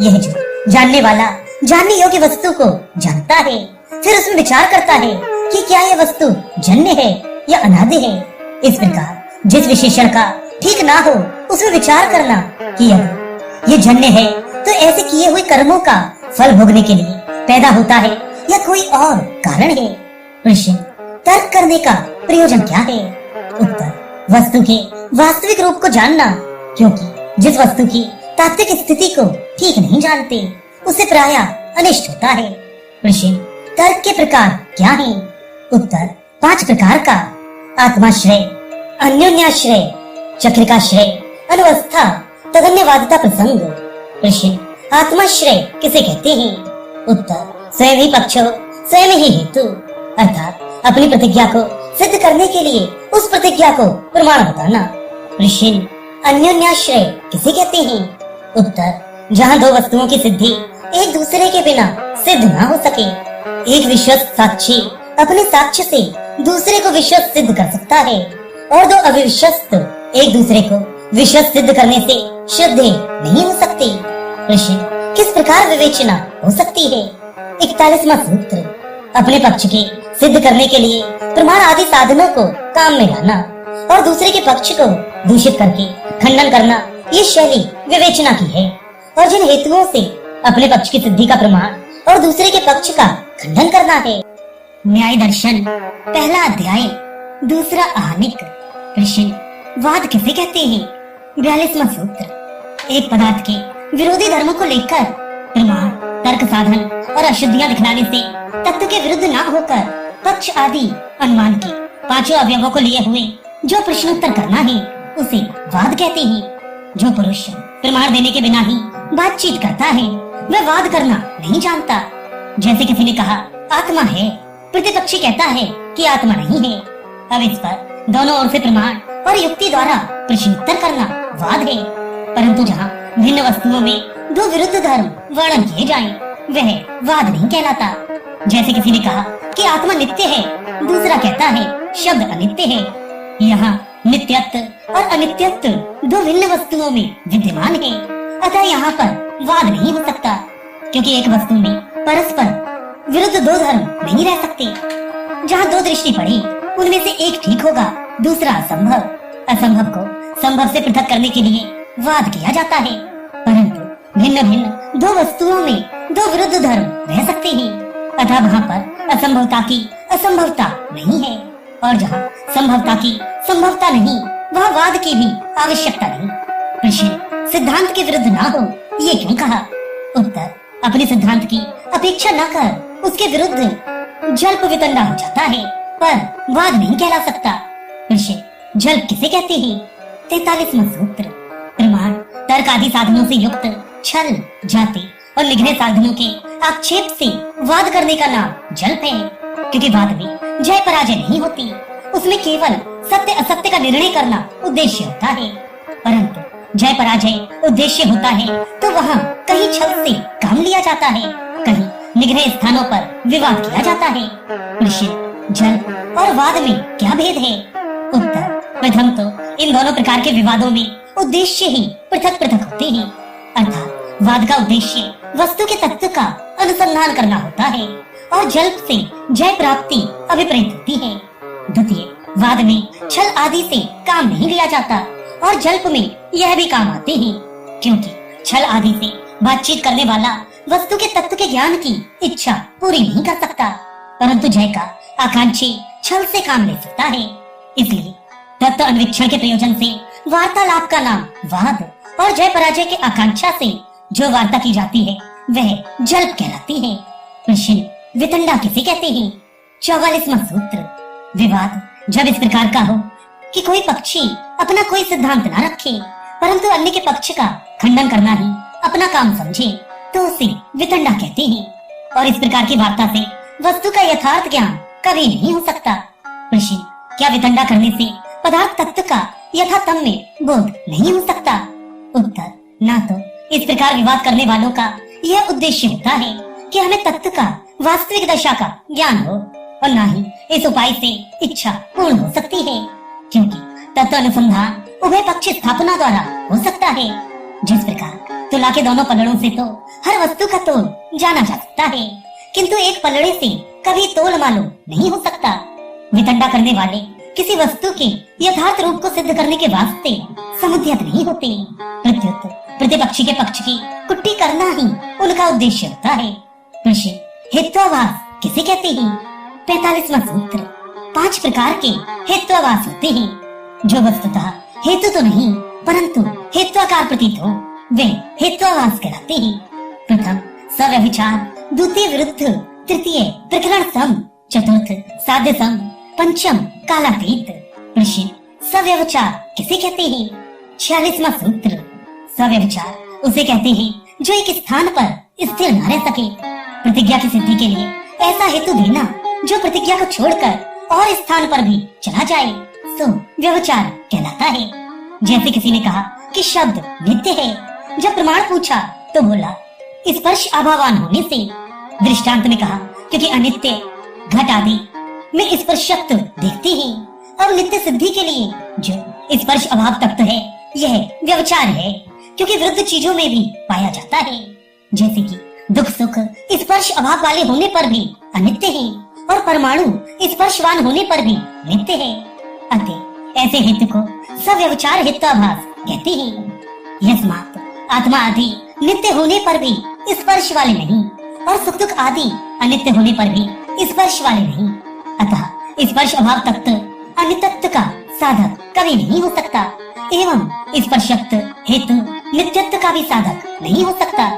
यह जो जानने वाला जानने योग्य वस्तु को जानता है, फिर उसमें विचार करता है कि क्या यह वस्तु जन्य है या अनादि है। इस प्रकार जिस विशेषण का ठीक ना हो उसमें विचार करना कि यदि ये जन्य है तो ऐसे किए हुए कर्मों का फल भोगने के लिए पैदा होता है या कोई और कारण है। प्रश्न, तर्क करने का प्रयोजन क्या है? उत्तर, वस्तु के वास्तविक रूप को जानना, क्योंकि जिस वस्तु की तात्विक स्थिति को ठीक नहीं जानते उसे प्रायः अनिष्ट होता है। प्रश्न, तर्क के प्रकार क्या हैं? उत्तर, 5 प्रकार का: आत्माश्रय, अन्योन्याश्रय, चक्रिकाश्रय, अनवस्था, तदन्यवादिता प्रसंग। प्रश्न, आत्माश्रय किसे कहते हैं? उत्तर, स्वयं ही पक्ष हो, स्वयं ही हेतु, अर्थात अपनी प्रतिज्ञा को सिद्ध करने के लिए उस प्रतिज्ञा को प्रमाण बताना। प्रश्न, अन्योन्याश्रय किसे कहते हैं? उत्तर, जहाँ दो वस्तुओं की सिद्धि एक दूसरे के बिना सिद्ध न हो सके। एक विश्वस्त साक्षी अपने साक्ष्य से दूसरे को विश्वस्त सिद्ध कर सकता है, और दो अविश्वस्त एक दूसरे को विश्वस्त सिद्ध करने से शुद्ध नहीं हो सकते। प्रश्न, किस प्रकार विवेचना हो सकती है? 41वां सूत्र, अपने पक्ष के सिद्ध करने के लिए प्रमाण आदि साधनों को काम में लाना और दूसरे के पक्ष को दूषित करके खंडन करना, ये शैली विवेचना की है। और जिन हेतुओं से अपने पक्ष की सिद्धि का प्रमाण और दूसरे के पक्ष का खंडन करना है। न्याय दर्शन, पहला अध्याय, दूसरा आहनिक। प्रश्न, वाद किसे कहते हैं? 42वां सूत्र, एक पदार्थ के विरोधी धर्मों को लेकर प्रमाण, तर्क साधन और अशुद्धियां दिखलाने से तत्व के विरुद्ध न होकर पक्ष आदि अनुमान के 5 अवयवों को लिए हुए जो प्रश्नोत्तर करना है उसे वाद कहते हैं। जो पुरुष प्रमाण देने के बिना ही बातचीत करता है वह वाद करना नहीं जानता। जैसे किसी ने कहा आत्मा है, प्रतिपक्षी कहता है कि आत्मा नहीं है। अब इस पर दोनों ओर से प्रमाण और युक्ति द्वारा प्रश्नोत्तर करना वाद है। परंतु जहाँ भिन्न वस्तुओं में दो विरुद्ध धर्म वर्णन किए जाएं, वह वाद नहीं कहलाता। जैसे किसी ने कहा कि आत्मा नित्य है, दूसरा कहता है शब्द अनित्य है। यहाँ नित्यत्व और अनित्यत्व दो भिन्न वस्तुओं में विद्यमान है, अतः यहाँ पर वाद नहीं हो सकता, क्योंकि एक वस्तु में परस्पर विरुद्ध दो धर्म नहीं रह सकते। जहाँ दो दृष्टि पड़ी उनमें से एक ठीक होगा, दूसरा असंभव। असंभव को संभव से पृथक करने के लिए वाद किया जाता है, परंतु भिन्न भिन्न दो वस्तुओं में दो विरुद्ध धर्म रह सकते हैं, अतः वहाँ पर असंभवता की असंभवता नहीं है, और जहाँ संभवता की संभवता नहीं, वहाँ वाद की भी आवश्यकता नहीं। प्रश्न, सिद्धांत के विरुद्ध ना हो ये क्यों कहा? उत्तर, अपने सिद्धांत की अपेक्षा न कर उसके विरुद्ध जल्प वितंडा हो जाता है, पर वाद नहीं कहला सकता। प्रश्न, जल्प किसे कहते हैं? 43वां सूत्र, प्रमाण तर्क आदि साधनों से युक्त छल, जाति और निग्रह साधनों के आक्षेप से वाद करने का नाम जल्प है, क्योंकि वाद में जय पराजय नहीं होती, उसमें केवल सत्य असत्य का निर्णय करना उद्देश्य होता है। परंतु जय पराजय उद्देश्य होता है तो वहाँ कहीं छल से काम लिया जाता है, कहीं निग्रह स्थानों पर विवाद किया जाता है। प्रश्न, जल्प और वाद में क्या भेद है? उत्तर, प्रथम तो इन दोनों प्रकार के विवादों में उद्देश्य ही पृथक पृथक होते हैं, अर्थात वाद का उद्देश्य वस्तु के तत्व का अनुसंधान करना होता है और जल्प से जय प्राप्ति अभिप्रेत होती है। द्वितीय, वाद में छल आदि से काम नहीं लिया जाता और जल्प में यह भी काम आते हैं, क्योंकि छल आदि से बातचीत करने वाला वस्तु के तत्व के ज्ञान की इच्छा पूरी नहीं कर सकता, परंतु जय का आकांक्षी छल से काम ले सकता है। इसलिए तत्व अन्वेक्षण के प्रयोजन से वार्तालाप का नाम वाद और जय पराजय के आकांक्षा से जो वार्ता की जाती है वह जल्प कहलाती है। प्रश्न, वितंडा किसे कहते हैं? 44वां सूत्र, विवाद जब इस प्रकार का हो कि कोई पक्षी अपना कोई सिद्धांत न रखे परंतु अन्य के पक्ष का खंडन करना ही अपना काम समझे तो उसे वितंडा कहते हैं, और इस प्रकार की वार्ता से वस्तु का यथार्थ ज्ञान कभी नहीं हो सकता। प्रश्न, क्या वितंडा करने से पदार्थ तत्व का यथातम्य बोध नहीं हो सकता? उत्तर, ना तो इस प्रकार विवाद करने वालों का यह उद्देश्य होता है कि हमें तत्व का वास्तविक दशा का ज्ञान हो, और ना ही इस उपाय से इच्छा पूर्ण हो सकती है, क्योंकि तत्व अनुसंधान उभय पक्ष स्थापना द्वारा हो सकता है। जिस प्रकार तुला के दोनों पलड़ों से तो हर वस्तु का तोल जाना जा सकता है, किंतु एक पलड़े से कभी तोल मालूम नहीं हो सकता। वितंडा करने वाले किसी वस्तु के यथार्थ रूप को सिद्ध करने के वास्ते समुद्यत नहीं होते, प्रत्युत प्रतिपक्षी के पक्ष की कुट्टी करना ही उनका उद्देश्य होता है। प्रश्न, हेत्वाभास किसे कहते हैं? 45वां सूत्र, 5 प्रकार के हेत्वाभास होते हैं, जो वस्तुतः हेतु तो नहीं परंतु हेत्वाकार प्रतीत हो वे हेत्वाभास कहलाते हैं। प्रथम, सव्यभिचार, द्वितीय विरुद्ध, तृतीय प्रकरण सम, चतुर्थ साध्य सम, पंचम कालातीत। प्रश्न, सव्यभिचार किसे कहते हैं? 46वां सूत्र, सव्यभिचार उसे कहते हैं जो एक स्थान पर स्थिर न रह सके। प्रतिज्ञा की सिद्धि के लिए ऐसा हेतु देना जो प्रतिज्ञा को छोड़कर और स्थान पर भी चला जाए सो व्यभिचार कहलाता है। जैसे किसी ने कहा कि शब्द नित्य है, जब प्रमाण पूछा तो बोला स्पर्श अभावान होने से। दृष्टांत में कहा क्योंकि अनित्य घट आदि में स्पर्शत्व देखते हैं, अब नित्य सिद्धि के लिए जो स्पर्श अभाव तत्व है यह व्यभिचार है, क्योंकि विरुद्ध चीजों में भी पाया जाता है। जैसे कि दुख सुख स्पर्श अभाव वाले होने पर भी अनित्य है और परमाणु स्पर्शवान होने पर भी नित्य है। अतः ऐसे हेतु को सव्यभिचार हेत्वाभास कहते हैं। यस्मात् आत्मा आदि नित्य होने पर भी स्पर्श वाले नहीं और सुख दुख आदि अनित्य होने पर भी स्पर्श वाले नहीं, अतः स्पर्श अभाव तत्व अनित्यत्व का साधक कभी नहीं हो सकता, एवं स्पर्शत्व हेतु नित्यत्व का भी साधक नहीं हो सकता।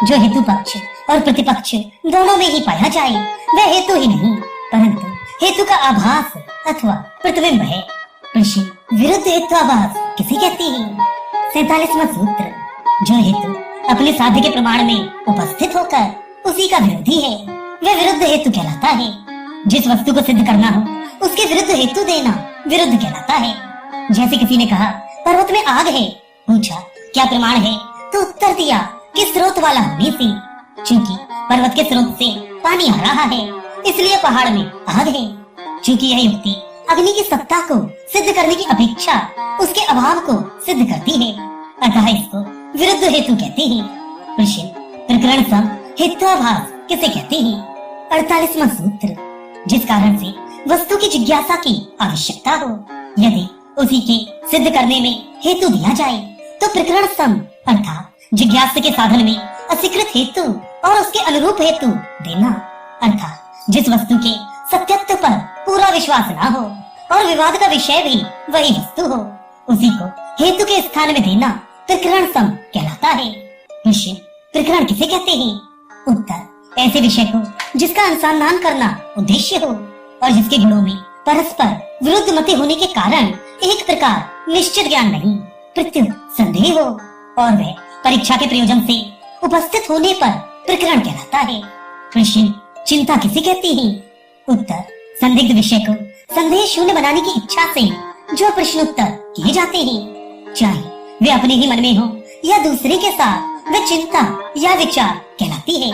जो हेतु पक्ष और प्रतिपक्ष दोनों में ही पाया जाए वह हेतु ही नहीं परंतु हेतु का आभास अथवा प्रतिबिंब है। प्रश्न, विरुद्ध हेत्वाभास किसे कहते हैं? 47वां सूत्र, जो हेतु अपने साध्य के प्रमाण में उपस्थित होकर उसी का विरोधी है वह विरुद्ध हेतु कहलाता है। जिस वस्तु को सिद्ध करना हो उसके विरुद्ध हेतु देना विरुद्ध कहलाता है। जैसे किसी ने कहा पर्वत में आग है, पूछा क्या प्रमाण है तो उत्तर दिया कि स्रोत वाला होने से। चूंकि पर्वत के स्रोत से पानी आ रहा है, इसलिए पहाड़ में आग है। चूंकि यह युक्ति अग्नि की सत्ता को सिद्ध करने की अपेक्षा उसके अभाव को सिद्ध करती है, अतः इसको विरुद्ध हेतु कहते हैं। प्रश्न, प्रकरण सम हेत्वाभास किसे कहते हैं? 48वां सूत्र, जिस कारण से वस्तु की जिज्ञासा की आवश्यकता हो, यदि उसी के सिद्ध करने में हेतु दिया जाए तो प्रकरण सम अर्थात जिज्ञासा के साधन में अस्वीकृत हेतु और उसके अनुरूप हेतु देना, अर्थात जिस वस्तु के सत्यत्व पर पूरा विश्वास ना हो और विवाद का विषय भी वही वस्तु हो, उसी को हेतु के स्थान में देना प्रकरण सम कहलाता है। विषय प्रकरण किसे कहते हैं? उत्तर, ऐसे विषय को जिसका अनुसंधान करना उद्देश्य हो और जिसके गुणों में परस्पर विरुद्ध मते होने के कारण एक प्रकार निश्चित ज्ञान नहीं प्रत्युत संदेह हो और वह परीक्षा के प्रयोजन से उपस्थित होने पर प्रकरण कहलाता है। प्रश्न, चिंता किसे कहते हैं? उत्तर, संदिग्ध विषय को संदेह शून्य बनाने की इच्छा से जो प्रश्नोत्तर किए जाते हैं, चाहे वे अपने ही मन में हो या दूसरे के साथ, वे चिंता या विचार कहलाती है।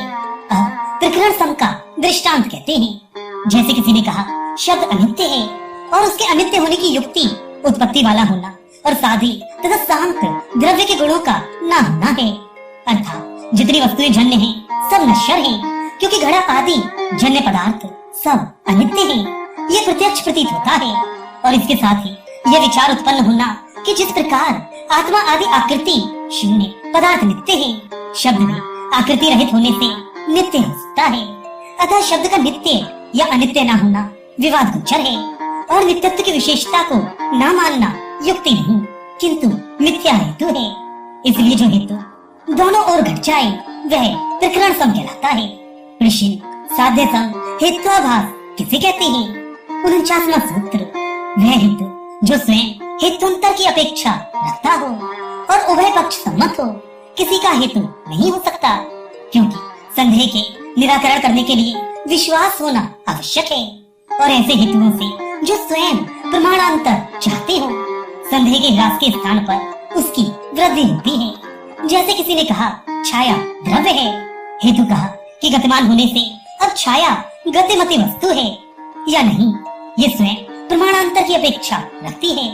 अब प्रकरण सम का दृष्टांत कहते हैं। जैसे किसी ने कहा शब्द अनित्य है और उसके अनित्य होने की युक्ति उत्पत्ति वाला होना और साधी तथा शांत द्रव्य के गुणों का न होना है, अर्थात जितनी वस्तुएं जन्य हैं सब नश्वर हैं, क्योंकि घड़ा आदि जन्य पदार्थ सब अनित्य हैं। ये प्रत्यक्ष प्रतीत होता है और इसके साथ ही यह विचार उत्पन्न होना कि जिस प्रकार आत्मा आदि आकृति शून्य पदार्थ नित्य है, शब्द भी आकृति रहित होने से नित्य हो सकता है। अतः शब्द का नित्य या अनित्य न होना विवाद गोचर है और नित्यत्व की विशेषता को न मानना युक्ति नहीं किंतु मिथ्या हेतु है। इसलिए जो हेतु दोनों ओर घट जाए वह प्रकरण सम कहलाता है। प्रश्न, साध्य सम हेत्वाभास किसे कहते हैं? 49वां सूत्र, वह हेतु जो स्वयं हेतुअंतर की अपेक्षा रखता हो और उभय पक्ष सम्मत हो, किसी का हेतु नहीं हो सकता, क्योंकि संदेह के निराकरण करने के लिए विश्वास होना आवश्यक है और ऐसे हेतुओं से जो स्वयं प्रमाणांतर चाहते हो, संदेह के ह्रास के स्थान पर उसकी वृद्धि होती है। जैसे किसी ने कहा छाया द्रव्य है, हेतु कहा कि गतिमान होने से अब छाया गतिमती वस्तु है या नहीं, ये स्वयं प्रमाणांतर की अपेक्षा रखती है।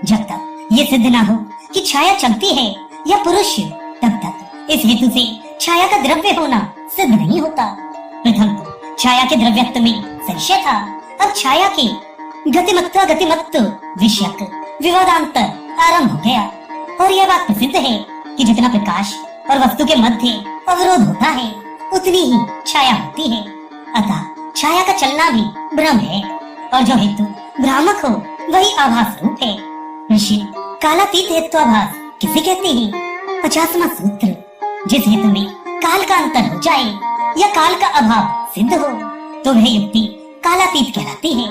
जब तक ये सिद्ध ना हो कि छाया चलती है या पुरुष, तब तक इस हेतु से छाया का द्रव्य होना सिद्ध नहीं होता। प्रथम तो छाया के द्रव्यत्व में संशय था, अब छाया के गतिमत्व विषयक विवादांतर आरंभ हो गया और यह बात प्रसिद्ध है कि जितना प्रकाश और वस्तु के मध्य अवरोध होता है उतनी ही छाया होती है। अतः छाया का चलना भी भ्रम है और जो हेतु भ्रामक हो वही आभास रूप है। ऋषि, कालातीत हेत्वाभास किसे कहते हैं? 50वां सूत्र, जिस हेतु में काल का अंतर हो जाए या काल का अभाव सिद्ध हो तो वह युक्ति कालातीत कहलाती है।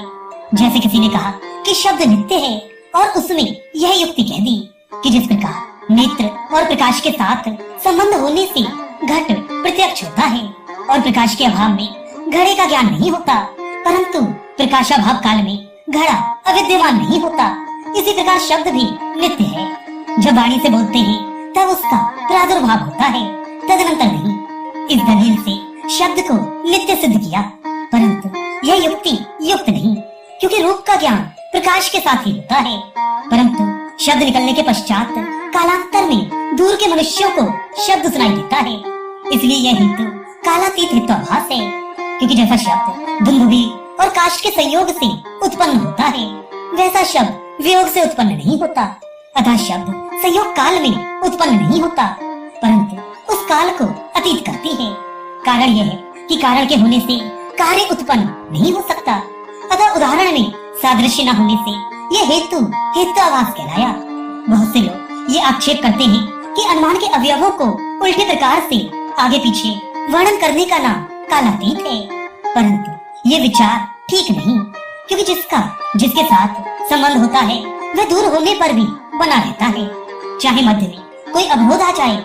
जैसे किसी ने कहा कि शब्द नित्य है और उसमें यह युक्ति कह दी कि जिस प्रकार नेत्र और प्रकाश के साथ संबंध होने से घट प्रत्यक्ष होता है और प्रकाश के अभाव में घड़े का ज्ञान नहीं होता, परंतु प्रकाशाभाव काल में घड़ा अविद्यमान नहीं होता, इसी प्रकार शब्द भी नित्य है। जब वाणी से बोलते हैं तब उसका प्रादुर्भाव होता है, तदनंतर नहीं। इस दलील से शब्द को नित्य सिद्ध किया, परंतु यह युक्ति युक्त नहीं, क्योंकि रूप का ज्ञान प्रकाश के साथ ही होता है, परंतु शब्द निकलने के पश्चात कालांतर में दूर के मनुष्यों को शब्द सुनाई देता है। इसलिए यह हेतु कालातीत हेत्वाभास है, क्योंकि जैसा शब्द दुंदुभी और काष्ठ के संयोग से उत्पन्न होता है वैसा शब्द वियोग से उत्पन्न नहीं होता। अतः शब्द संयोग काल में उत्पन्न नहीं होता, परंतु उस काल को अतीत करती है। कारण यह है कि कारण के होने से कार्य उत्पन्न नहीं हो सकता। अतः उदाहरण में सादृश्य न होने से यह हेतु हेत्वाभास कहलाया। बहुत से लोग ये आक्षेप करते हैं कि अनुमान के अवयवों को उल्टे प्रकार से आगे पीछे वर्णन करने का नाम कालातीत है, परंतु ये विचार ठीक नहीं, क्योंकि जिसके साथ संबंध होता है वह दूर होने पर भी बना रहता है। चाहे मध्य में कोई अवरोध आ जाए,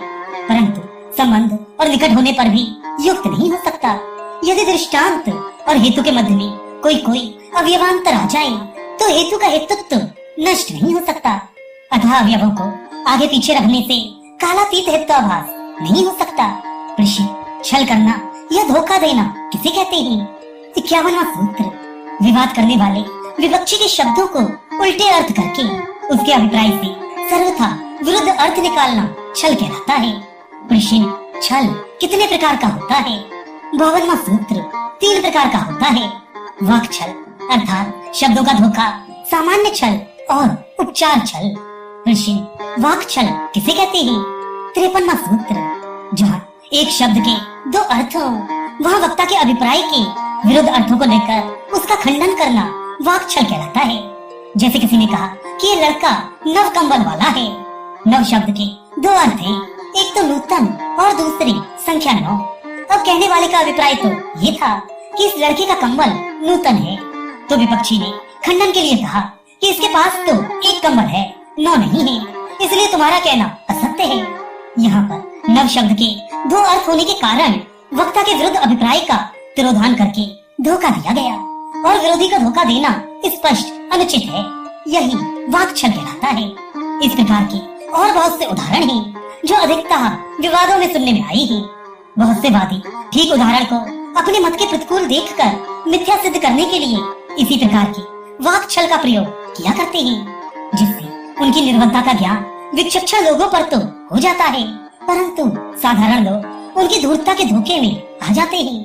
परंतु संबंध और निकट होने पर भी युक्त नहीं हो सकता। यदि दृष्टांत और हेतु के मध्य में कोई अवयवांतर आ जाए तो हेतु का हेतुत्व नष्ट नहीं हो सकता। अतः अवयवों को आगे पीछे रखने से कालातीत हेत्वाभास नहीं हो सकता। प्रश्न, छल करना या धोखा देना किसे कहते हैं? 51वां सूत्र, विवाद करने वाले विपक्षी के शब्दों को उल्टे अर्थ करके उसके अभिप्राय से सर्वथा विरुद्ध अर्थ निकालना छल कहलाता है। प्रश्न, छल कितने प्रकार का होता है? 52वां सूत्र, 3 प्रकार का होता है। वाक छल अर्थात शब्दों का धोखा, सामान्य छल और उपचार छल। प्रश्न, वाक छल किसे कहते हैं? 53वां सूत्र, जहाँ एक शब्द के 2 अर्थ हो वहाँ वक्ता के अभिप्राय के विरुद्ध अर्थों को लेकर उसका खंडन करना वाक छल कहलाता है। जैसे किसी ने कहा कि ये लड़का नव कंबल वाला है। नव शब्द के 2 अर्थ हैं, एक तो नूतन और दूसरी संख्या 9। अब कहने वाले का अभिप्राय तो ये था कि इस लड़के का कंबल नूतन है, तो विपक्षी ने खंडन के लिए कहा कि इसके पास तो एक कंबल है, 9 नहीं है, इसलिए तुम्हारा कहना असत्य है। यहाँ पर नव शब्द के 2 अर्थ होने के कारण वक्ता के विरुद्ध अभिप्राय का तिरोधान करके धोखा दिया गया और विरोधी को धोखा देना स्पष्ट अनुचित है। यही वाक छल कहलाता है। इस प्रकार के और बहुत से उदाहरण हैं जो अधिकतः विवादों में सुनने में आई हैं। बहुत से वादी ठीक उदाहरण को अपने मत के प्रतिकूल देखकर मिथ्या सिद्ध करने के लिए इसी प्रकार के वाक छल का प्रयोग किया करते हैं, जिससे उनकी निर्बलता का ज्ञान विचक्षण लोगों पर तो हो जाता है, परंतु साधारण लोग उनकी धूर्तता के धोखे में आ जाते हैं।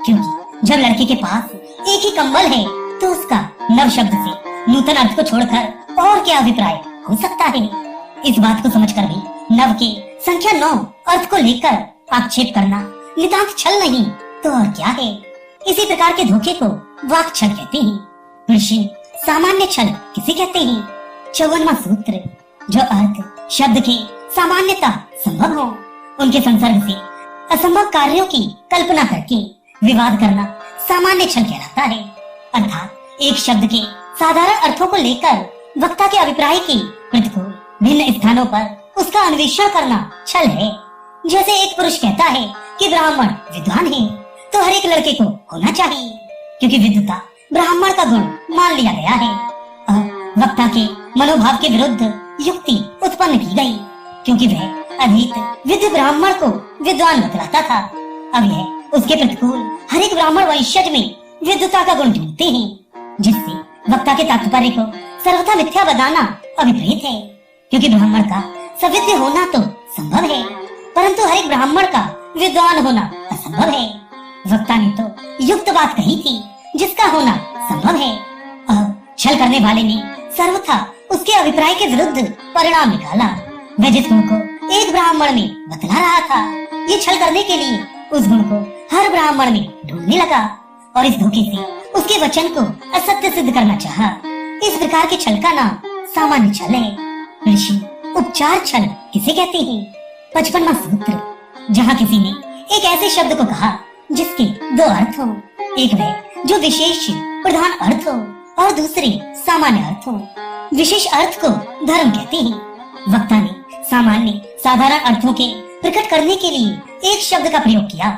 क्योंकि जब लड़के के पास एक ही कंबल है तो उसका नव शब्द से नूतन अर्थ को छोड़कर और क्या अभिप्राय हो सकता है? इस बात को समझकर भी नव के संख्या 9 अर्थ को लेकर आक्षेप करना नितांत छल नहीं तो और क्या है? इसी प्रकार के धोखे को वाक छल कहते हैं। प्रश्न, सामान्य छल किसे कहते हैं? 54वां सूत्र, जो अर्थ शब्द के सामान्यता संभव हो उनके संसर्ग से असंभव कार्यों की कल्पना करके विवाद करना सामान्य छल कहलाता है। अर्थात एक शब्द के साधारण अर्थों को लेकर वक्ता के अभिप्राय के प्रतिकूल भिन्न स्थानों पर उसका अन्वेषण करना छल है। जैसे एक पुरुष कहता है कि ब्राह्मण विद्वान है, तो हर एक लड़के को होना चाहिए, क्योंकि विद्वता ब्राह्मण का गुण मान लिया गया है। और वक्ता के मनोभाव के विरुद्ध युक्ति उत्पन्न की गई, क्योंकि वह अधिक विद्य ब्राह्मण को विद्वान बतलाता था। अब यह उसके प्रतिकूल हर एक ब्राह्मण वंशज में विद्वता का गुण ढूंढते हैं, जिससे वक्ता के तात्पर्य को सर्वथा मिथ्या बताना अभिप्रेत है। क्योंकि ब्राह्मण का सविद्य होना तो संभव है, परंतु हर एक ब्राह्मण का विद्वान होना असंभव है। वक्ता ने तो युक्त बात कही थी जिसका होना संभव है। अब छल करने वाले ने सर्वथा उसके अभिप्राय के विरुद्ध परिणाम निकाला। वह जिस गुण को एक ब्राह्मण में बतला रहा था, ये छल करने के लिए उस गुण को हर ब्राह्मण में ढूंढने लगा और इस धोखे से उसके वचन को असत्य सिद्ध करना चाहा। इस प्रकार के छल का नाम सामान्य छल है। ऋषि उपचार छल किसे कहते हैं? 55वां सूत्र, जहाँ किसी ने एक ऐसे शब्द को कहा जिसके 2 अर्थ हो, एक वह जो विशेष प्रधान अर्थ हो और दूसरे सामान्य अर्थ हो। विशेष अर्थ को धर्म कहते हैं। वक्ता ने सामान्य साधारण अर्थों के प्रकट करने के लिए एक शब्द का प्रयोग किया,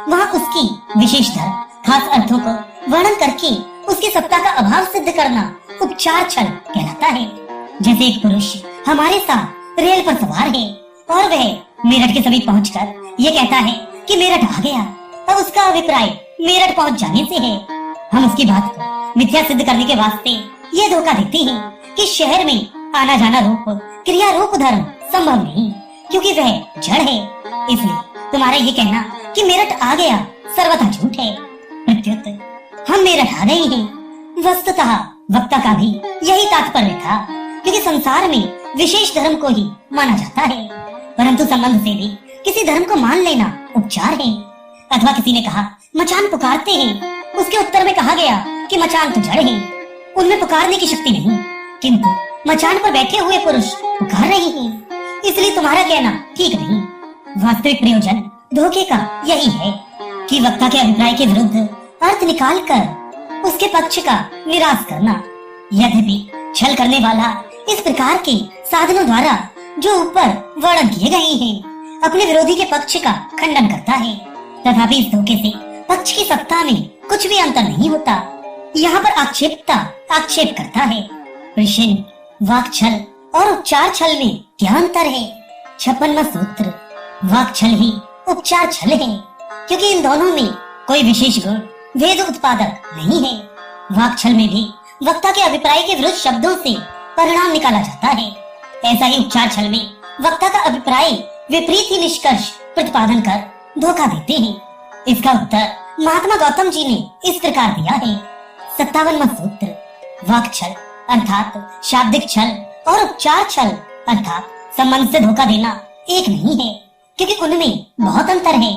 वहाँ उसकी विशेष धर्म खास अर्थों को वर्णन करके उसकी सत्ता का अभाव सिद्ध करना उपचार छल कहलाता है। जैसे एक पुरुष हमारे साथ रेल पर सवार है और वह मेरठ के समीप पहुंचकर ये कहता है कि मेरठ आ गया। अब उसका अभिप्राय मेरठ पहुंच जाने से है। हम उसकी बात को मिथ्या सिद्ध करने के वास्ते ये धोखा देते हैं कि शहर में आना जाना रूप क्रिया रूप धर्म संभव नहीं, क्योंकि वह जड़ है। इसलिए तुम्हारा ये कहना कि मेरठ आ गया सर्वथा झूठ है। प्रत्युत हम मेरठ आ गए हैं। वस्तुतः वक्ता का भी यही तात्पर्य था, क्योंकि संसार में विशेष धर्म को ही माना जाता है, परंतु संबंध से भी किसी धर्म को मान लेना उपचार है। अथवा किसी ने कहा मचान पुकारते हैं, उसके उत्तर में कहा गया कि मचान तो जड़ है, उनमें पुकारने की शक्ति नहीं, किंतु मचान पर बैठे हुए पुरुष पुकार रहे हैं, इसलिए तुम्हारा कहना ठीक नहीं। वास्तविक प्रयोजन धोखे का यही है कि वक्ता के अभिप्राय के विरुद्ध अर्थ निकालकर उसके पक्ष का निराश करना। यद्यपि छल करने वाला इस प्रकार के साधनों द्वारा जो ऊपर वर्णन किए गए हैं अपने विरोधी के पक्ष का खंडन करता है, तथापि इस धोखे से पक्ष की सत्ता में कुछ भी अंतर नहीं होता। यहाँ पर आक्षेपता आक्षेप करता है। प्रश्न, वाक छल और उपचार छल में क्या अंतर है? 56वां सूत्र, वाक छल ही उपचार छल है, क्योंकि इन दोनों में कोई विशेष गुण भेद उत्पादक नहीं है। वाक्छल में भी वक्ता के अभिप्राय के विरुद्ध शब्दों से परिणाम निकाला जाता है। ऐसा ही उपचार छल में वक्ता का अभिप्राय विपरीत ही निष्कर्ष प्रतिपादन कर धोखा देते हैं। इसका उत्तर महात्मा गौतम जी ने इस प्रकार दिया है। 57वां सूत्र, वाक्छल अर्थात शाब्दिक छल और उपचार छल अर्थात संबंध से धोखा देना एक नहीं है, क्योंकि उनमें बहुत अंतर है।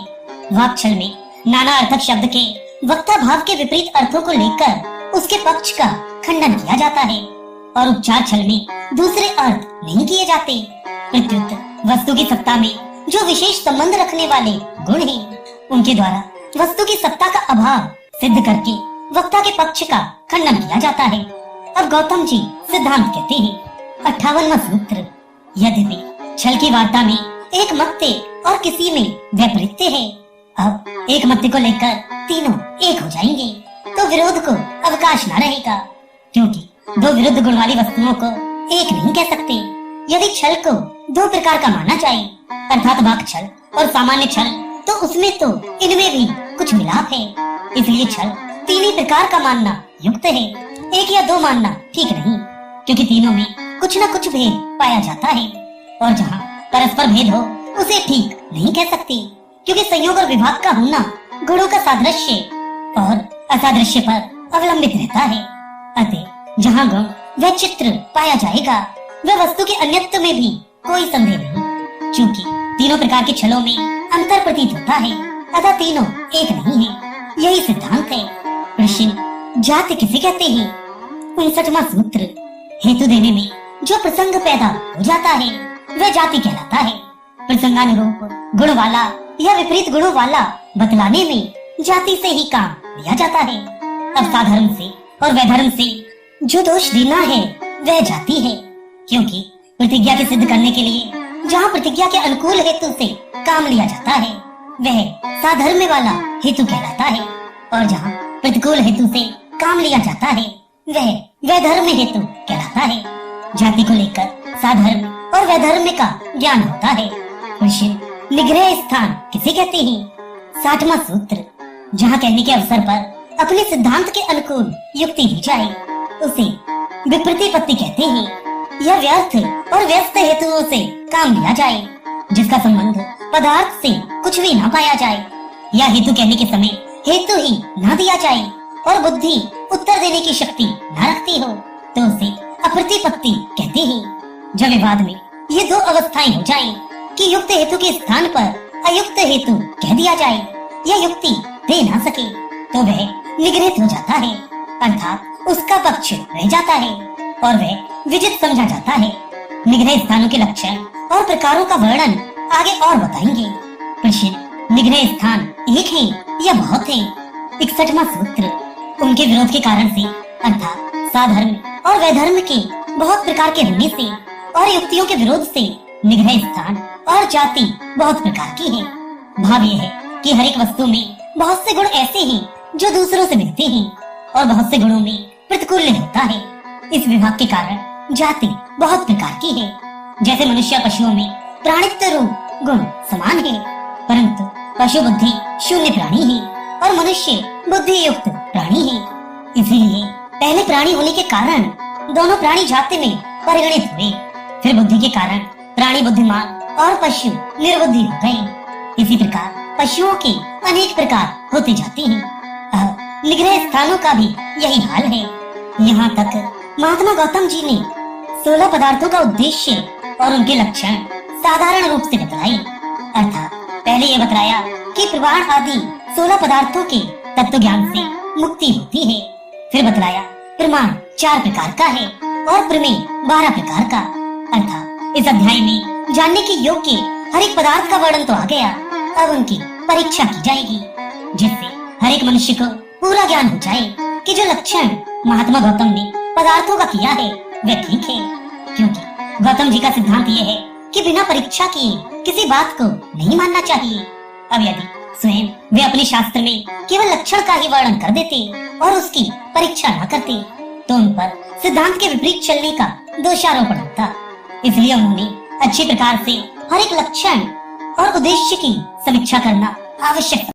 वाक्छल में नाना अर्थक शब्द के वक्ता भाव के विपरीत अर्थों को लेकर उसके पक्ष का खंडन किया जाता है, और उपचार छल में दूसरे अर्थ नहीं किए जाते। प्रत्युत वस्तु की सत्ता में जो विशेष संबंध रखने वाले गुण हैं, उनके द्वारा वस्तु की सत्ता का अभाव सिद्ध करके वक्ता के पक्ष का खंडन किया जाता है। अब गौतम जी सिद्धांत कहते हैं। 58वां सूत्र, यद्यपि छल की वार्ता में एक मत्ते और किसी में वैपरीत्य है। अब एक मत्ते को लेकर तीनों एक हो जाएंगे तो विरोध को अवकाश न रहेगा, क्योंकि दो विरुद्ध गुण वाली वस्तुओं को एक नहीं कह सकते। यदि छल को दो प्रकार का माना जाए अर्थात वाक्छल और सामान्य छल, तो उसमें तो इनमें भी कुछ मिलाप है। इसलिए छल तीन ही प्रकार का मानना युक्त है, एक या दो मानना ठीक नहीं, क्योंकि तीनों में कुछ न कुछ भेद पाया जाता है, और जहाँ परस्पर भेद हो उसे ठीक नहीं कह सकते, क्योंकि संयोग और विभाग का होना गुणों का सादृश्य और असादृश्य पर अवलंबित रहता है। अतः जहाँ गुण व चित्र पाया जाएगा वह वस्तु के अन्यत्व में भी कोई संदेह नहीं, क्योंकि तीनों प्रकार के छलों में अंतर प्रतीत होता है, अतः तीनों एक नहीं है। यही सिद्धांत है। प्रश्न, जाति किसे कहते हैं? 59वां सूत्र, हेतु देने में जो प्रसंग पैदा हो जाता है वह जाति कहलाता है। प्रसंगानुरूप गुण वाला या विपरीत गुणों वाला बतलाने में जाति से ही काम लिया जाता है। अब साधर्म से और वैधर्म से जो दोष देना है वह जाति है, क्योंकि प्रतिज्ञा के सिद्ध करने के लिए जहाँ प्रतिज्ञा के अनुकूल हेतु से काम लिया जाता है वह साधर्म वाला हेतु कहलाता है, और जहाँ प्रतिकूल हेतु से काम लिया जाता है वह वैधर्म हेतु कहलाता है। जाति को लेकर साधर्म और वैधर्म का ज्ञान होता है। प्रश्न, निग्रह स्थान किसे कहते हैं? 60वां सूत्र, जहाँ कहने के अवसर पर अपने सिद्धांत के अनुकूल युक्ति दी जाए उसे विप्रतिपत्ति कहते हैं। यह व्यर्थ और व्यस्त हेतुओं से काम लिया जाए, जिसका संबंध पदार्थ से कुछ भी न पाया जाए, या हेतु कहने के समय हेतु ही न दिया जाए और बुद्धि उत्तर देने की शक्ति न रखती हो तो उसे अप्रतिपत्ति कहते हैं। जब विवाद में ये दो अवस्थाएं हो जाएं कि युक्त हेतु के स्थान पर अयुक्त हेतु कह दिया जाए या युक्ति दे ना सके तो वह निगृहित हो जाता है, अर्थात उसका पक्ष रह जाता है और वह विजित समझा जाता है। निग्रह स्थानों के लक्षण और प्रकारों का वर्णन आगे और बताएंगे। प्रश्न, निग्रह स्थान एक है या बहुत है? 61वां सूत्र, उनके विरोध के कारण से अर्थात साधर्म और वैधर्म के बहुत प्रकार के होने से और युक्तियों के विरोध से निग्रह स्थान और जाति बहुत प्रकार की है। भाव यह है कि हर एक वस्तु में बहुत से गुण ऐसे हैं जो दूसरों से मिलते हैं और बहुत से गुणों में प्रतिकूल्य होता है। इस विभाग के कारण जाति बहुत प्रकार की है। जैसे मनुष्य पशुओं में प्राणित्व रूप गुण समान है, परंतु पशु बुद्धि शून्य प्राणी है और मनुष्य बुद्धि युक्त प्राणी है। इसीलिए पहले प्राणी होने के कारण दोनों प्राणी जाति में परिगणित हुए, फिर बुद्धि के कारण प्राणी बुद्धिमान और पशु निर्बुद्धि हो गए। इसी प्रकार पशुओं के अनेक प्रकार होते जाते हैं। अब निग्रह स्थानों का भी यही हाल है। यहाँ तक महात्मा गौतम जी ने 16 पदार्थों का उद्देश्य और उनके लक्षण साधारण रूप से बतलाई, अर्थात पहले ये बतलाया कि प्रमाण आदि 16 पदार्थों के तत्व ज्ञान से मुक्ति होती है। फिर बतलाया प्रमाण 4 प्रकार का है और प्रमेय 12 प्रकार का, अर्थात इस अध्याय में जानने के योग्य हर एक पदार्थ का वर्णन तो आ गया। अब उनकी परीक्षा की जाएगी, जिससे हर एक मनुष्य को पूरा ज्ञान हो जाए कि जो लक्षण महात्मा गौतम ने पदार्थों का किया है वह ठीक है, क्योंकि गौतम जी का सिद्धांत यह है कि बिना परीक्षा किए किसी बात को नहीं मानना चाहिए। अब यदि स्वयं वे अपने शास्त्र में केवल लक्षण का ही वर्णन कर देते और उसकी परीक्षा न करते तो उन पर सिद्धांत के विपरीत चलने का दोषारोपण होता। इसलिए उन्होंने अच्छी प्रकार से हर एक लक्षण और उद्देश्य की समीक्षा करना आवश्यक